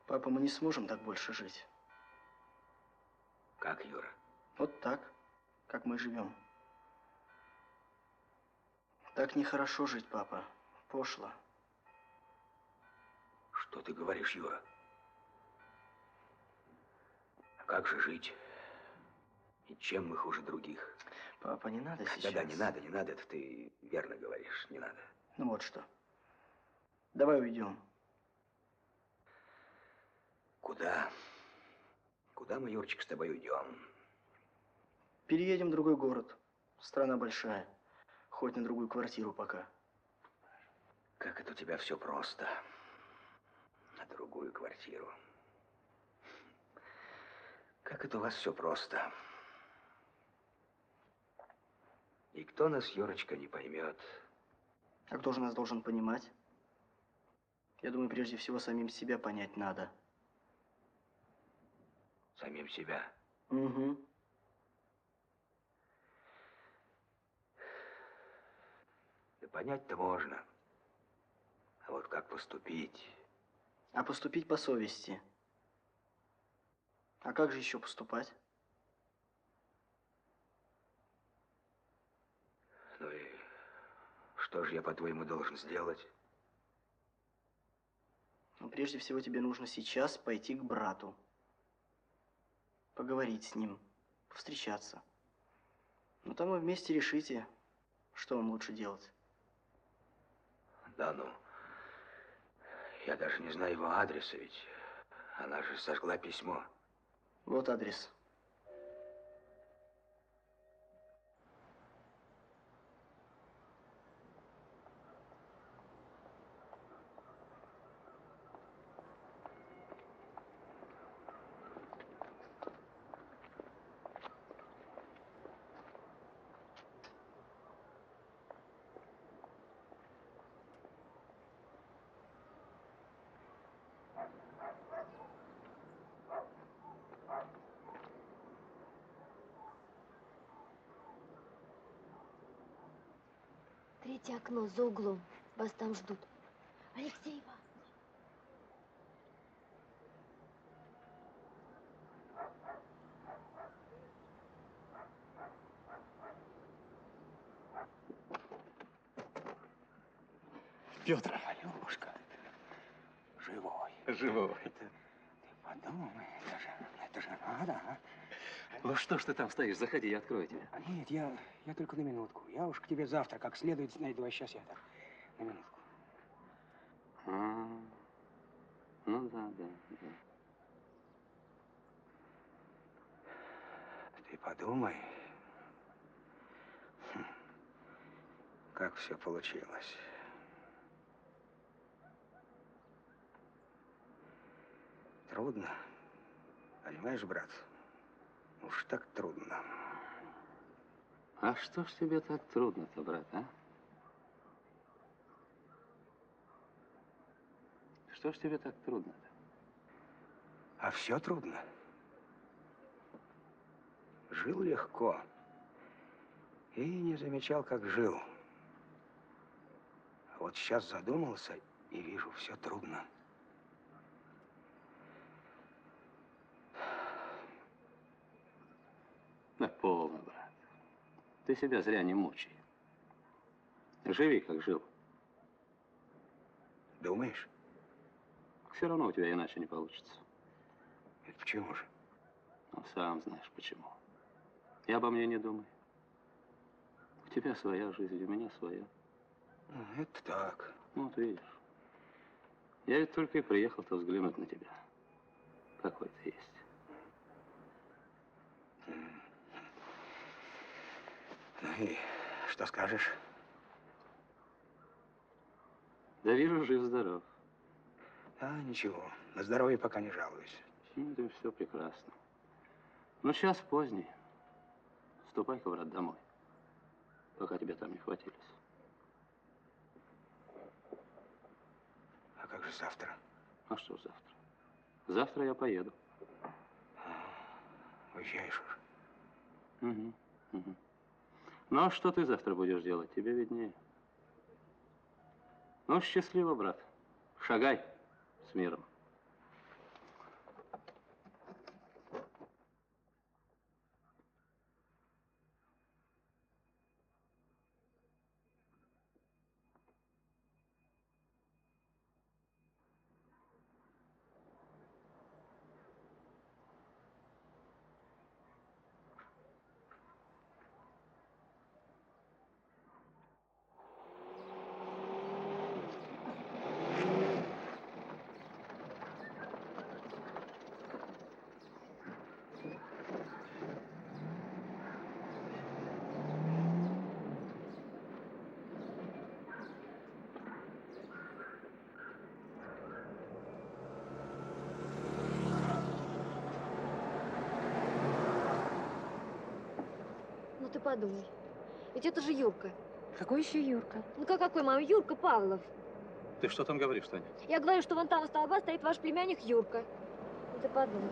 Папа, мы не сможем так больше жить. Как, Юра? Вот так, как мы живем. Так нехорошо жить, папа. Пошло. Что ты говоришь, Юра? А как же жить? И чем мы хуже других? Папа, не надо сейчас. Да, не надо, это ты верно говоришь, не надо. Ну вот что. Давай уйдем. Куда? Куда мы, Юрчик, с тобой уйдем? Переедем в другой город. Страна большая. Хоть на другую квартиру пока. Как это у тебя все просто. На другую квартиру. Как это у вас все просто. И кто нас, Юрочка, не поймет? А кто же нас должен понимать? Я думаю, прежде всего, самим себя понять надо. Самим себя? Понять-то можно. А вот как поступить? А поступить по совести. А как же еще поступать? Ну и что же я, по-твоему, должен сделать? Ну, прежде всего, тебе нужно сейчас пойти к брату. Поговорить с ним, встречаться. Ну, там вы вместе решите, что вам лучше делать. Да ну, я даже не знаю его адреса, ведь она же сожгла письмо. Вот адрес. Третье окно за углом. Вас там ждут. Алексей Иванович. Петр. Алешка. Живой. Живой. Ты подумай, это же надо, а? Ну что ж ты там стоишь? Заходи, я открою тебе. Нет, я только на минутку. Я уж к тебе завтра как следует найду, а сейчас я так, на минутку. Ну да. Ты подумай, как все получилось. Трудно, понимаешь, брат? Уж так трудно. А что ж тебе так трудно-то, брат, а? Что ж тебе так трудно-то? А все трудно. Жил легко. И не замечал, как жил. А вот сейчас задумался и вижу, все трудно. Да полно, брат. Ты себя зря не мучай. Живи, как жил. Думаешь? Все равно у тебя иначе не получится. Это почему же? Ну, сам знаешь, почему. И обо мне не думай. У тебя своя жизнь, у меня своя. Это так. Ну, вот видишь. Я ведь только и приехал-то взглянуть на тебя. Какой ты есть. Ну и что скажешь? Да вижу, жив-здоров. А, ничего. На здоровье пока не жалуюсь. Ну, да все прекрасно. Ну, час поздний. Ступай-ка, брат, домой. Пока тебя там не хватились. А как же завтра? А что ж завтра? Завтра я поеду. Уезжаешь уже? Угу. Ну, а что ты завтра будешь делать? Тебе виднее. Ну, счастливо, брат. Шагай с миром. Ну ты подумай. Ведь это же Юрка. Какой еще Юрка? Ну какой, мама? Юрка Павлов. Ты что там говоришь, Таня? Я говорю, что вон там у столба стоит ваш племянник Юрка. Ну ты подумай.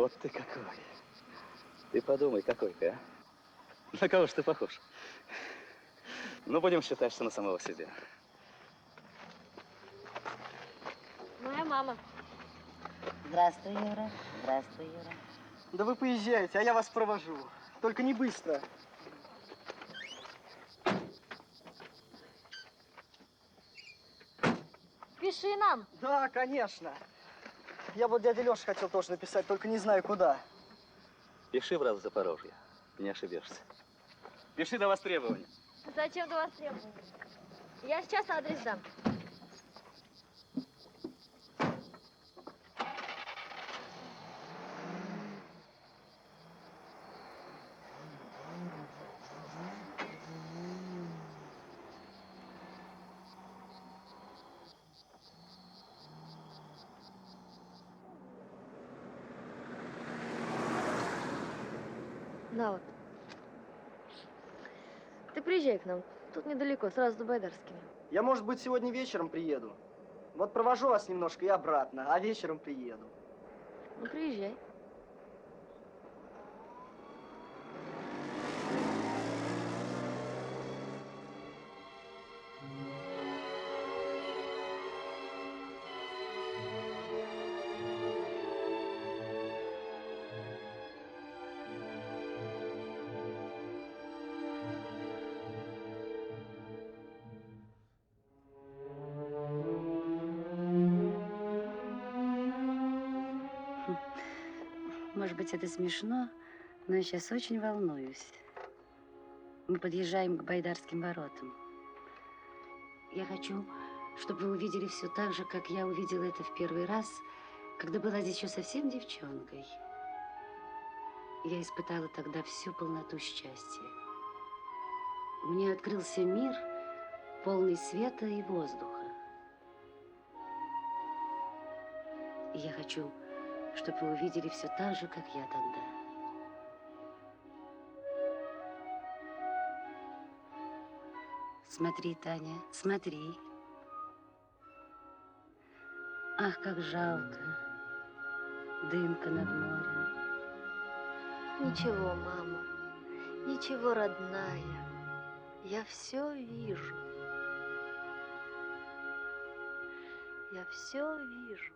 Вот ты какой. Ты подумай, какой ты, а? На кого ж ты похож? Ну, будем считать, что на самого себя. Моя мама. Здравствуй, Юра. Здравствуй, Юра. Да вы поезжайте, а я вас провожу. Только не быстро. Пиши нам. Да, конечно. Я вот дяде Лёше хотел тоже написать, только не знаю куда. Пиши, брат, в Запорожье. Не ошибешься. Пиши до востребования. Зачем до востребования? Я сейчас адрес дам. На вот. Ты приезжай к нам. Тут недалеко, сразу за Байдарскими. Я, может быть, сегодня вечером приеду. Вот провожу вас немножко и обратно, а вечером приеду. Ну, приезжай. Может быть, это смешно, но я сейчас очень волнуюсь. Мы подъезжаем к Байдарским воротам. Я хочу, чтобы вы увидели все так же, как я увидела это в первый раз, когда была здесь еще совсем девчонкой. Я испытала тогда всю полноту счастья. Мне открылся мир, полный света и воздуха. И я хочу, чтобы вы увидели все так же, как я тогда. Смотри, Таня, смотри. Ах, как жалко. Дымка над морем. Ничего, мама. Ничего, родная. Я все вижу. Я все вижу.